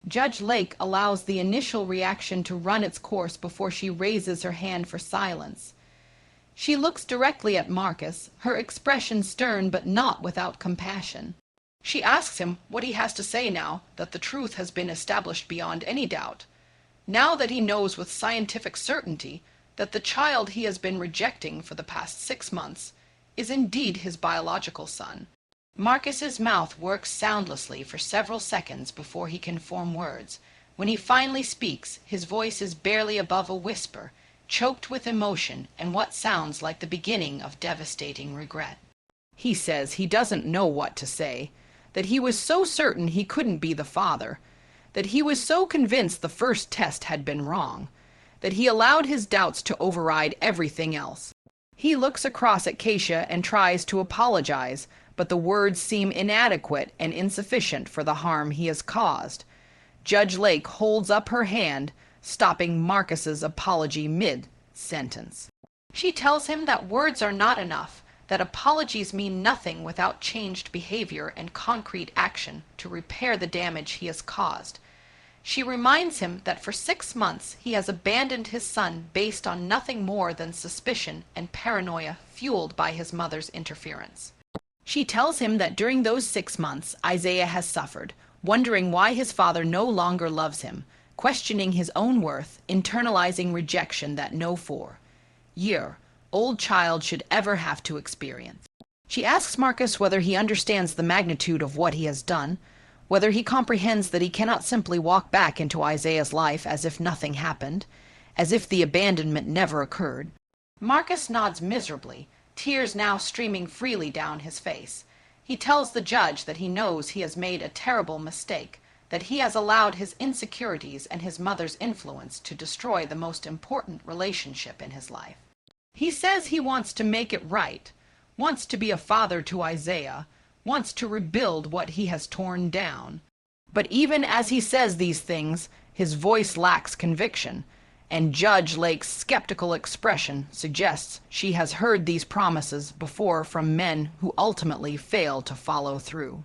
Judge Lake allows the initial reaction to run its course before she raises her hand for silence. She looks directly at Marcus, her expression stern but not without compassion. She asks him what he has to say now that the truth has been established beyond any doubt. Now that he knows with scientific certainty that the child he has been rejecting for the past 6 months is indeed his biological son. Marcus's mouth works soundlessly for several seconds before he can form words. When he finally speaks, his voice is barely above a whisper, choked with emotion and what sounds like the beginning of devastating regret. He says he doesn't know what to say, that he was so certain he couldn't be the father, that he was so convinced the first test had been wrong, that he allowed his doubts to override everything else. He looks across at Keisha and tries to apologize, but the words seem inadequate and insufficient for the harm he has caused. Judge Lake holds up her hand, stopping Marcus's apology mid-sentence. She tells him that words are not enough, that apologies mean nothing without changed behavior and concrete action to repair the damage he has caused. She reminds him that for 6 months he has abandoned his son based on nothing more than suspicion and paranoia fueled by his mother's interference. She tells him that during those 6 months Isaiah has suffered, wondering why his father no longer loves him, questioning his own worth, internalizing rejection that no 4-year-old child should ever have to experience. She asks Marcus whether he understands the magnitude of what he has done, whether he comprehends that he cannot simply walk back into Isaiah's life as if nothing happened, as if the abandonment never occurred. Marcus nods miserably, tears now streaming freely down his face. He tells the judge that he knows he has made a terrible mistake, that he has allowed his insecurities and his mother's influence to destroy the most important relationship in his life. He says he wants to make it right, wants to be a father to Isaiah, wants to rebuild what he has torn down. But even as he says these things, his voice lacks conviction, and Judge Lake's skeptical expression suggests she has heard these promises before from men who ultimately fail to follow through.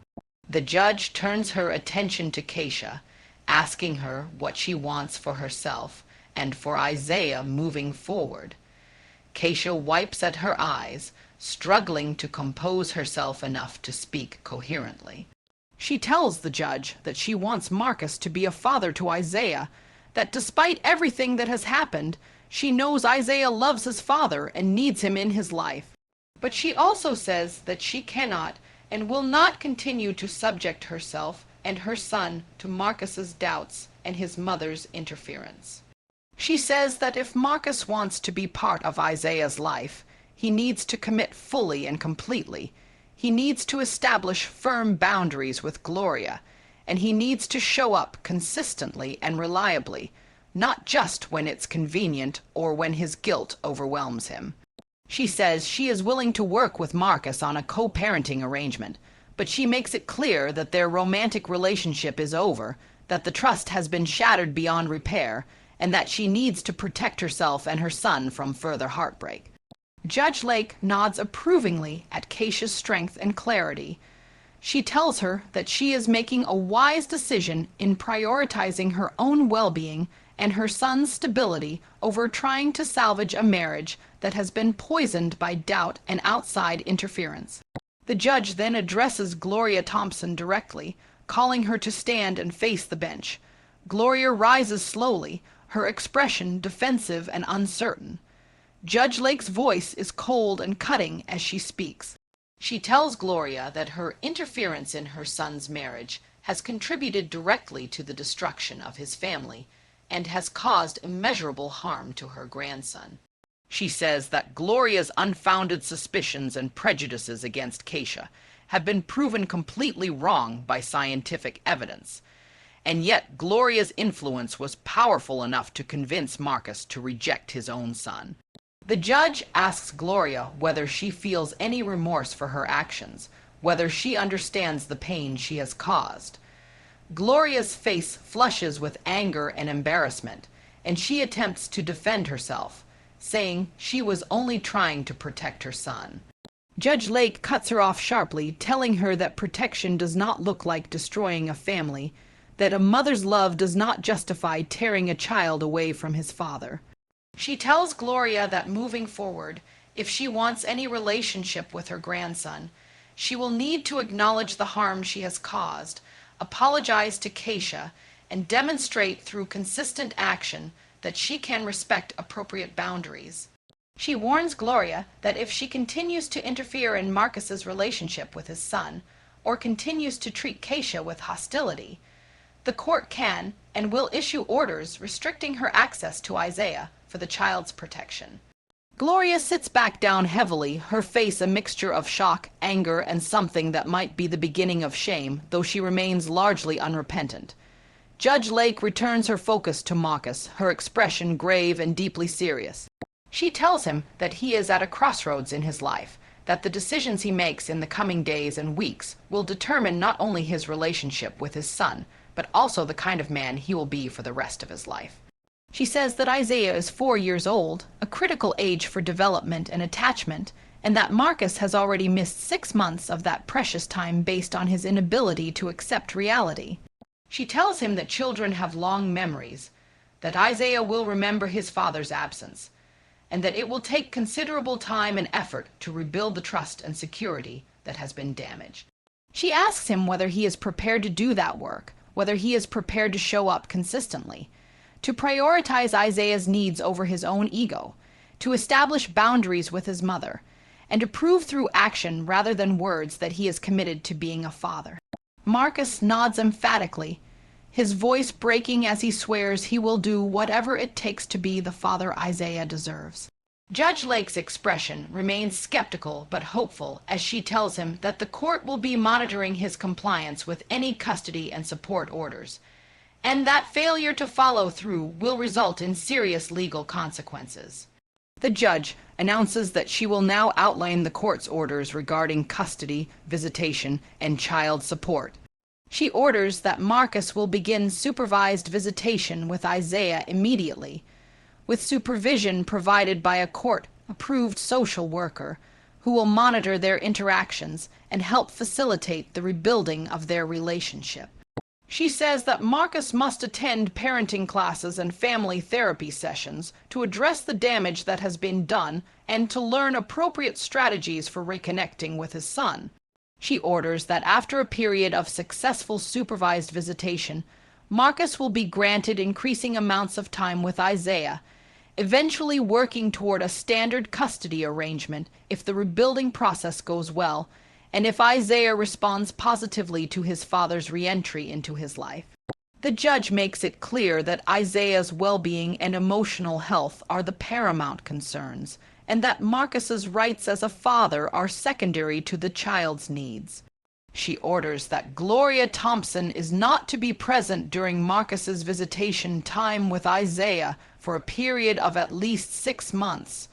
The judge turns her attention to Keisha, asking her what she wants for herself and for Isaiah moving forward. Keisha wipes at her eyes, struggling to compose herself enough to speak coherently. She tells the judge that she wants Marcus to be a father to Isaiah, that despite everything that has happened, she knows Isaiah loves his father and needs him in his life. But she also says that she cannot and will not continue to subject herself and her son to Marcus's doubts and his mother's interference. She says that if Marcus wants to be part of Isaiah's life, he needs to commit fully and completely. He needs to establish firm boundaries with Gloria, and he needs to show up consistently and reliably, not just when it's convenient or when his guilt overwhelms him. She says she is willing to work with Marcus on a co-parenting arrangement, but she makes it clear that their romantic relationship is over, that the trust has been shattered beyond repair, and that she needs to protect herself and her son from further heartbreak. Judge Lake nods approvingly at Keisha's strength and clarity. She tells her that she is making a wise decision in prioritizing her own well-being and her son's stability over trying to salvage a marriage that has been poisoned by doubt and outside interference. The judge then addresses Gloria Thompson directly, calling her to stand and face the bench. Gloria rises slowly, her expression defensive and uncertain. Judge Lake's voice is cold and cutting as she speaks. She tells Gloria that her interference in her son's marriage has contributed directly to the destruction of his family and has caused immeasurable harm to her grandson. She says that Gloria's unfounded suspicions and prejudices against Keisha have been proven completely wrong by scientific evidence, and yet Gloria's influence was powerful enough to convince Marcus to reject his own son. The judge asks Gloria whether she feels any remorse for her actions, whether she understands the pain she has caused. Gloria's face flushes with anger and embarrassment, and she attempts to defend herself, saying she was only trying to protect her son. Judge Lake cuts her off sharply, telling her that protection does not look like destroying a family, that a mother's love does not justify tearing a child away from his father. She tells Gloria that moving forward, if she wants any relationship with her grandson, she will need to acknowledge the harm she has caused, apologize to Keisha, and demonstrate through consistent action that she can respect appropriate boundaries. She warns Gloria that if she continues to interfere in Marcus's relationship with his son, or continues to treat Keisha with hostility, the court can and will issue orders restricting her access to Isaiah for the child's protection. Gloria sits back down heavily, her face a mixture of shock, anger, and something that might be the beginning of shame, though she remains largely unrepentant. Judge Lake returns her focus to Marcus, her expression grave and deeply serious. She tells him that he is at a crossroads in his life, that the decisions he makes in the coming days and weeks will determine not only his relationship with his son, but also the kind of man he will be for the rest of his life. She says that Isaiah is 4 years old, a critical age for development and attachment, and that Marcus has already missed 6 months of that precious time based on his inability to accept reality. She tells him that children have long memories, that Isaiah will remember his father's absence, and that it will take considerable time and effort to rebuild the trust and security that has been damaged. She asks him whether he is prepared to do that work, whether he is prepared to show up consistently, to prioritize Isaiah's needs over his own ego, to establish boundaries with his mother, and to prove through action rather than words that he is committed to being a father. Marcus nods emphatically, his voice breaking as he swears he will do whatever it takes to be the father Isaiah deserves. Judge Lake's expression remains skeptical but hopeful as she tells him that the court will be monitoring his compliance with any custody and support orders, and that failure to follow through will result in serious legal consequences. The judge announces that she will now outline the court's orders regarding custody, visitation, and child support. She orders that Marcus will begin supervised visitation with Isaiah immediately, with supervision provided by a court-approved social worker who will monitor their interactions and help facilitate the rebuilding of their relationship. She says that Marcus must attend parenting classes and family therapy sessions to address the damage that has been done and to learn appropriate strategies for reconnecting with his son. She orders that after a period of successful supervised visitation, Marcus will be granted increasing amounts of time with Isaiah, eventually working toward a standard custody arrangement if the rebuilding process goes well, and if Isaiah responds positively to his father's re-entry into his life. The judge makes it clear that Isaiah's well-being and emotional health are the paramount concerns, and that Marcus's rights as a father are secondary to the child's needs. She orders that Gloria Thompson is not to be present during Marcus's visitation time with Isaiah for a period of at least 6 months,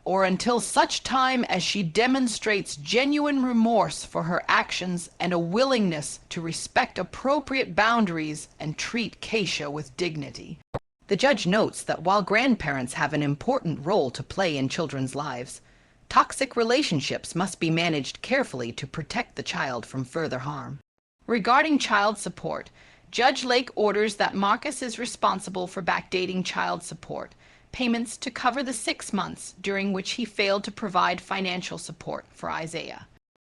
or until such time as she demonstrates genuine remorse for her actions and a willingness to respect appropriate boundaries and treat Keisha with dignity. The judge notes that while grandparents have an important role to play in children's lives, Toxic relationships must be managed carefully to protect the child from further harm. Regarding child support, Judge Lake orders that Marcus is responsible for backdating child support payments to cover the 6 months during which he failed to provide financial support for Isaiah.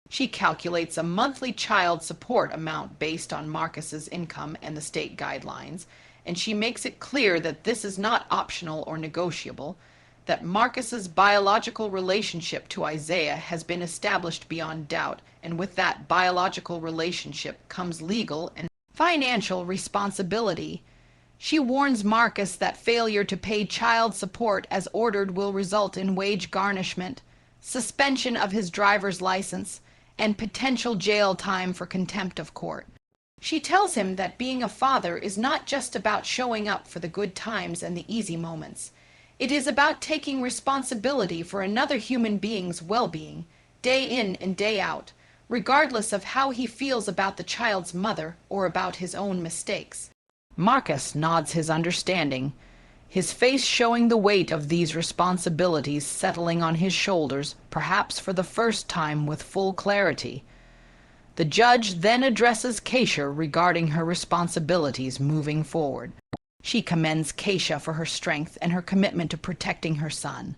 She calculates a monthly child support amount based on Marcus's income and the state guidelines, and she makes it clear that this is not optional or negotiable, that Marcus's biological relationship to Isaiah has been established beyond doubt, and with that biological relationship comes legal and financial responsibility. She warns Marcus that failure to pay child support as ordered will result in wage garnishment, suspension of his driver's license, and potential jail time for contempt of court. She tells him that being a father is not just about showing up for the good times and the easy moments. It is about taking responsibility for another human being's well-being, day in and day out, regardless of how he feels about the child's mother or about his own mistakes. Marcus nods his understanding, his face showing the weight of these responsibilities settling on his shoulders, perhaps for the first time with full clarity. The judge then addresses Keisha regarding her responsibilities moving forward. She commends Keisha for her strength and her commitment to protecting her son.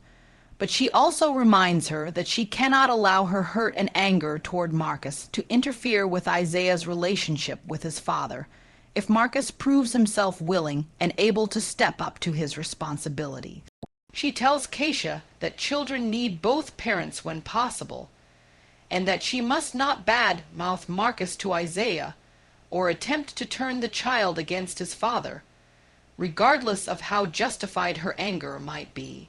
But she also reminds her that she cannot allow her hurt and anger toward Marcus to interfere with Isaiah's relationship with his father, if Marcus proves himself willing and able to step up to his responsibility. She tells Keisha that children need both parents when possible, and that she must not bad-mouth Marcus to Isaiah or attempt to turn the child against his father, regardless of how justified her anger might be.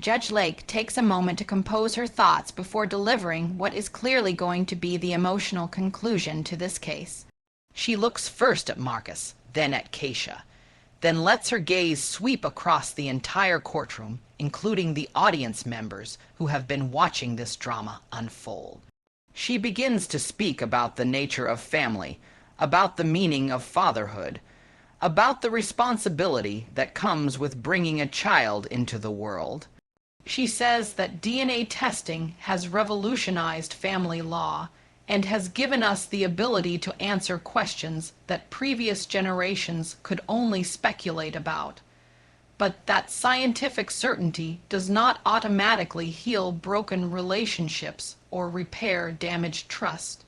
Judge Lake takes a moment to compose her thoughts before delivering what is clearly going to be the emotional conclusion to this case. She looks first at Marcus, then at Keisha, then lets her gaze sweep across the entire courtroom, including the audience members who have been watching this drama unfold. She begins to speak about the nature of family, about the meaning of fatherhood, about the responsibility that comes with bringing a child into the world. She says that DNA testing has revolutionized family law and has given us the ability to answer questions that previous generations could only speculate about, but that scientific certainty does not automatically heal broken relationships or repair damaged trust.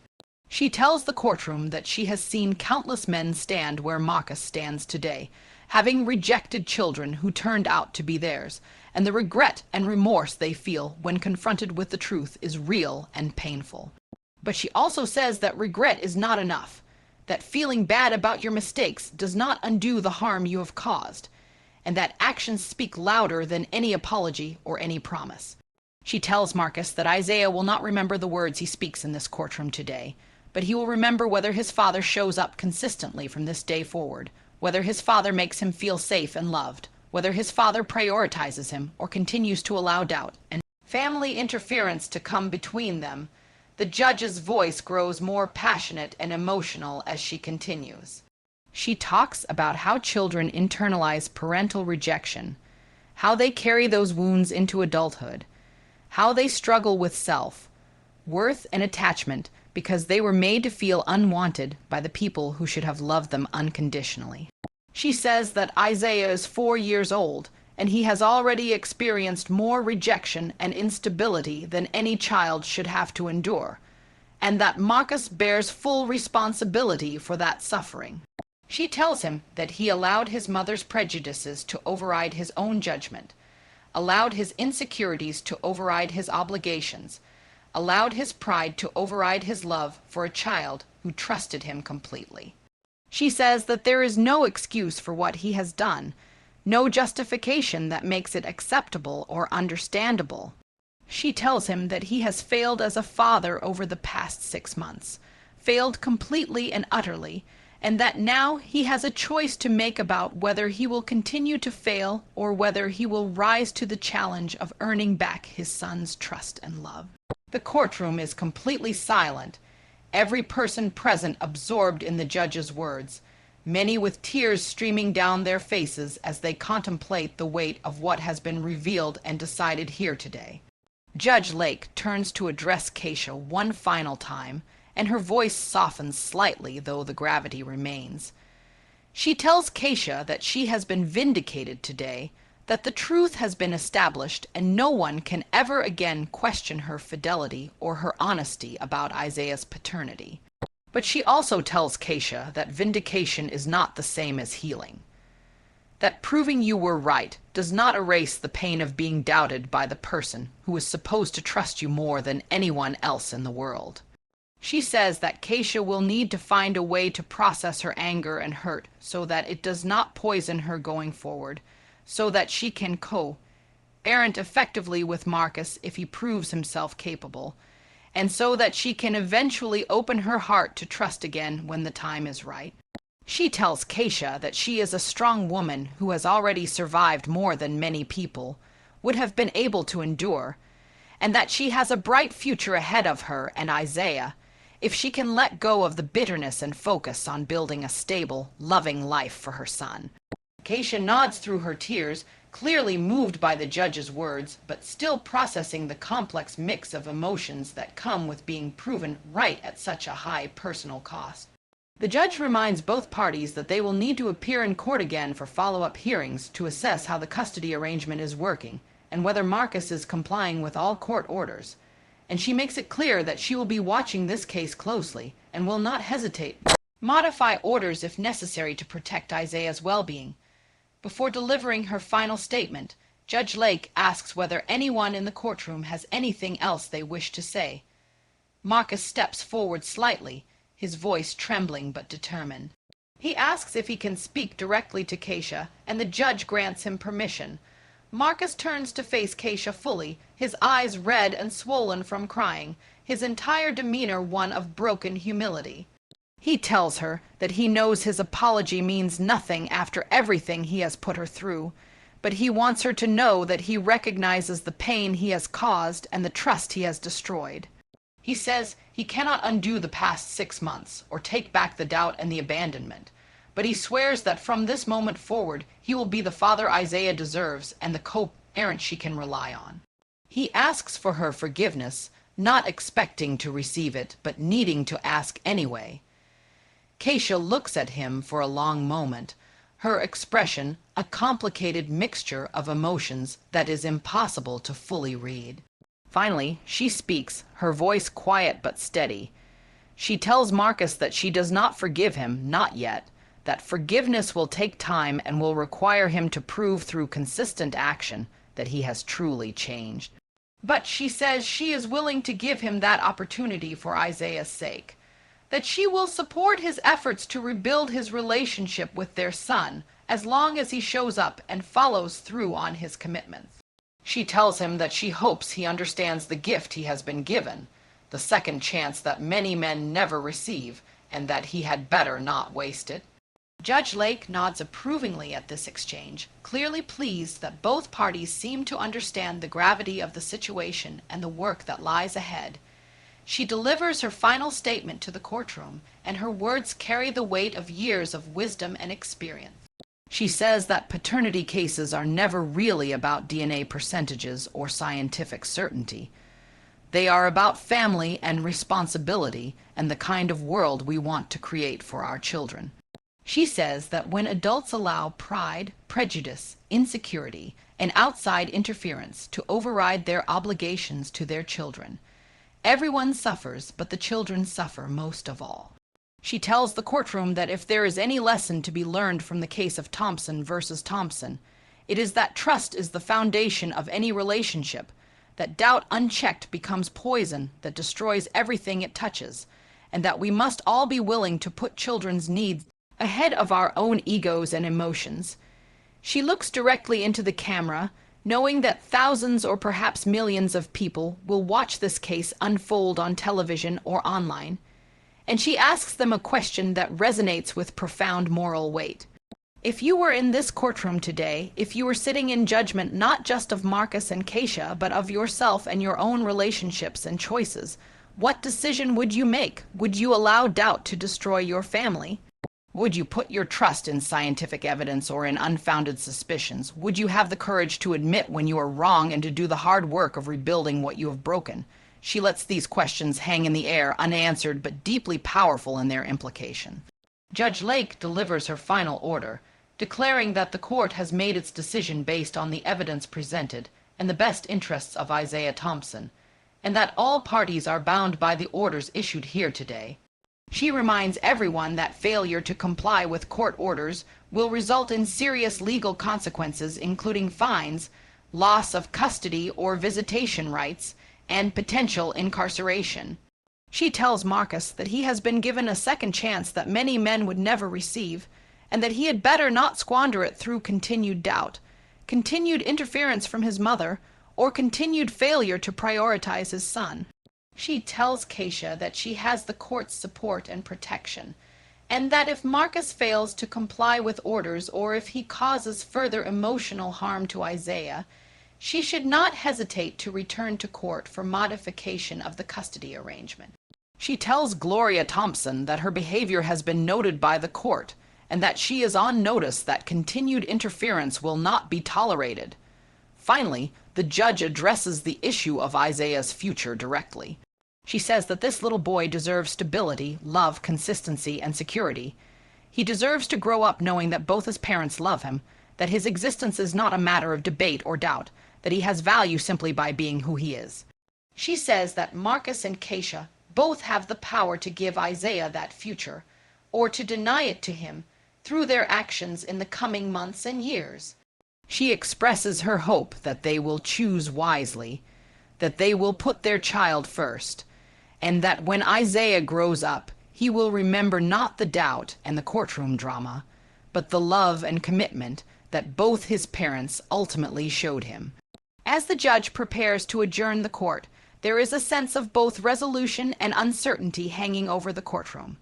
She tells the courtroom that she has seen countless men stand where Marcus stands today, having rejected children who turned out to be theirs, and the regret and remorse they feel when confronted with the truth is real and painful. But she also says that regret is not enough, that feeling bad about your mistakes does not undo the harm you have caused, and that actions speak louder than any apology or any promise. She tells Marcus that Isaiah will not remember the words he speaks in this courtroom today, but he will remember whether his father shows up consistently from this day forward, whether his father makes him feel safe and loved, whether his father prioritizes him or continues to allow doubt and family interference to come between them. The judge's voice grows more passionate and emotional as she continues. She talks about how children internalize parental rejection, how they carry those wounds into adulthood, how they struggle with self, worth, and attachment because they were made to feel unwanted by the people who should have loved them unconditionally. She says that Isaiah is 4 years old, and he has already experienced more rejection and instability than any child should have to endure, and that Marcus bears full responsibility for that suffering. She tells him that he allowed his mother's prejudices to override his own judgment, allowed his insecurities to override his obligations, allowed his pride to override his love for a child who trusted him completely. She says that there is no excuse for what he has done, no justification that makes it acceptable or understandable. She tells him that he has failed as a father over the past 6 months, failed completely and utterly, and that now he has a choice to make about whether he will continue to fail or whether he will rise to the challenge of earning back his son's trust and love. The courtroom is completely silent, every person present absorbed in the judge's words, many with tears streaming down their faces as they contemplate the weight of what has been revealed and decided here today. Judge Lake turns to address Keisha one final time, and her voice softens slightly, though the gravity remains. She tells Keisha that she has been vindicated today, that the truth has been established, and no one can ever again question her fidelity or her honesty about Isaiah's paternity. But she also tells Keisha that vindication is not the same as healing. That proving you were right does not erase the pain of being doubted by the person who is supposed to trust you more than anyone else in the world. She says that Keisha will need to find a way to process her anger and hurt so that it does not poison her going forward, so that she can co-parent effectively with Marcus if he proves himself capable, and so that she can eventually open her heart to trust again when the time is right. She tells Keisha that she is a strong woman who has already survived more than many people would have been able to endure, and that she has a bright future ahead of her and Isaiah if she can let go of the bitterness and focus on building a stable, loving life for her son. Keisha nods through her tears, clearly moved by the judge's words, but still processing the complex mix of emotions that come with being proven right at such a high personal cost. The judge reminds both parties that they will need to appear in court again for follow-up hearings to assess how the custody arrangement is working and whether Marcus is complying with all court orders. And she makes it clear that she will be watching this case closely and will not hesitate to modify orders if necessary to protect Isaiah's well-being. Before delivering her final statement, Judge Lake asks whether anyone in the courtroom has anything else they wish to say. Marcus steps forward slightly, his voice trembling but determined. He asks if he can speak directly to Keisha, and the judge grants him permission. Marcus turns to face Keisha fully, his eyes red and swollen from crying, his entire demeanor one of broken humility. He tells her that he knows his apology means nothing after everything he has put her through, but he wants her to know that he recognizes the pain he has caused and the trust he has destroyed. He says he cannot undo the past 6 months or take back the doubt and the abandonment, but he swears that from this moment forward he will be the father Isaiah deserves and the co-parent she can rely on. He asks for her forgiveness, not expecting to receive it, but needing to ask anyway. Keisha looks at him for a long moment, her expression a complicated mixture of emotions that is impossible to fully read. Finally, she speaks, her voice quiet but steady. She tells Marcus that she does not forgive him, not yet, that forgiveness will take time and will require him to prove through consistent action that he has truly changed. But she says she is willing to give him that opportunity for Isaiah's sake, that she will support his efforts to rebuild his relationship with their son as long as he shows up and follows through on his commitments. She tells him that she hopes he understands the gift he has been given, the second chance that many men never receive, and that he had better not waste it. Judge Lake nods approvingly at this exchange, clearly pleased that both parties seem to understand the gravity of the situation and the work that lies ahead. She delivers her final statement to the courtroom, and her words carry the weight of years of wisdom and experience. She says that paternity cases are never really about DNA percentages or scientific certainty. They are about family and responsibility and the kind of world we want to create for our children. She says that when adults allow pride, prejudice, insecurity, and outside interference to override their obligations to their children, everyone suffers, but the children suffer most of all. She tells the courtroom that if there is any lesson to be learned from the case of Thompson versus Thompson, it is that trust is the foundation of any relationship, that doubt unchecked becomes poison that destroys everything it touches, and that we must all be willing to put children's needs ahead of our own egos and emotions. She looks directly into the camera, knowing that thousands or perhaps millions of people will watch this case unfold on television or online, and she asks them a question that resonates with profound moral weight. If you were in this courtroom today, if you were sitting in judgment not just of Marcus and Keisha, but of yourself and your own relationships and choices, what decision would you make? Would you allow doubt to destroy your family? Would you put your trust in scientific evidence or in unfounded suspicions? Would you have the courage to admit when you are wrong and to do the hard work of rebuilding what you have broken? She lets these questions hang in the air, unanswered but deeply powerful in their implication. Judge Lake delivers her final order, declaring that the court has made its decision based on the evidence presented and the best interests of Isaiah Thompson, and that all parties are bound by the orders issued here today. She reminds everyone that failure to comply with court orders will result in serious legal consequences, including fines, loss of custody or visitation rights, and potential incarceration. She tells Marcus that he has been given a second chance that many men would never receive, and that he had better not squander it through continued doubt, continued interference from his mother, or continued failure to prioritize his son. She tells Keisha that she has the court's support and protection, and that if Marcus fails to comply with orders or if he causes further emotional harm to Isaiah, she should not hesitate to return to court for modification of the custody arrangement. She tells Gloria Thompson that her behavior has been noted by the court and that she is on notice that continued interference will not be tolerated. Finally, the judge addresses the issue of Isaiah's future directly. She says that this little boy deserves stability, love, consistency, and security. He deserves to grow up knowing that both his parents love him, that his existence is not a matter of debate or doubt, that he has value simply by being who he is. She says that Marcus and Keisha both have the power to give Isaiah that future, or to deny it to him, through their actions in the coming months and years. She expresses her hope that they will choose wisely, that they will put their child first, and that when Isaiah grows up, he will remember not the doubt and the courtroom drama, but the love and commitment that both his parents ultimately showed him. As the judge prepares to adjourn the court, there is a sense of both resolution and uncertainty hanging over the courtroom.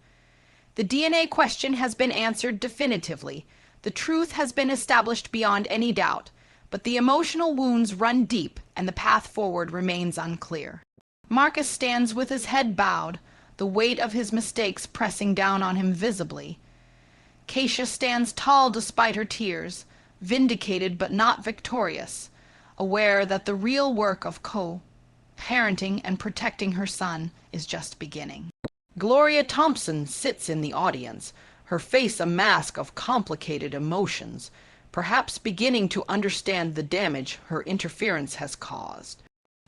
The DNA question has been answered definitively. The truth has been established beyond any doubt, but the emotional wounds run deep and the path forward remains unclear. Marcus stands with his head bowed, the weight of his mistakes pressing down on him visibly. Keisha stands tall despite her tears, vindicated but not victorious, aware that the real work of parenting and protecting her son is just beginning. Gloria Thompson sits in the audience, her face a mask of complicated emotions, perhaps beginning to understand the damage her interference has caused.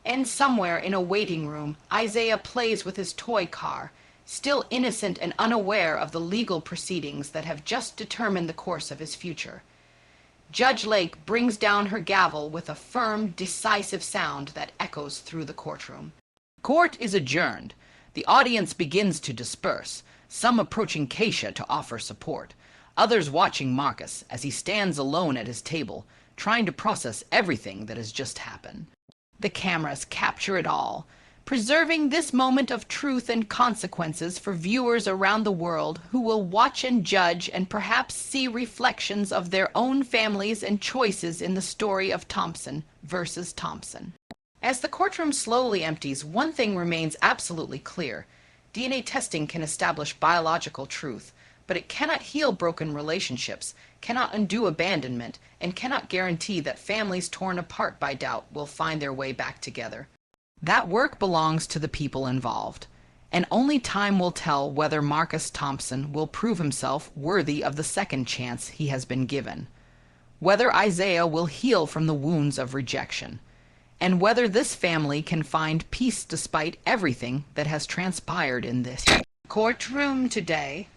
And somewhere in a waiting room, Isaiah plays with his toy car, still innocent and unaware of the legal proceedings that have just determined the course of his future. Judge Lake brings down her gavel with a firm, decisive sound that echoes through the courtroom. Court is adjourned. The audience begins to disperse, some approaching Keisha to offer support, others watching Marcus as he stands alone at his table, trying to process everything that has just happened. The cameras capture it all, preserving this moment of truth and consequences for viewers around the world who will watch and judge and perhaps see reflections of their own families and choices in the story of Thompson versus Thompson. As the courtroom slowly empties, one thing remains absolutely clear. DNA testing can establish biological truth, but it cannot heal broken relationships, cannot undo abandonment, and cannot guarantee that families torn apart by doubt will find their way back together. That work belongs to the people involved, and only time will tell whether Marcus Thompson will prove himself worthy of the second chance he has been given, whether Isaiah will heal from the wounds of rejection, and whether this family can find peace despite everything that has transpired in this courtroom today.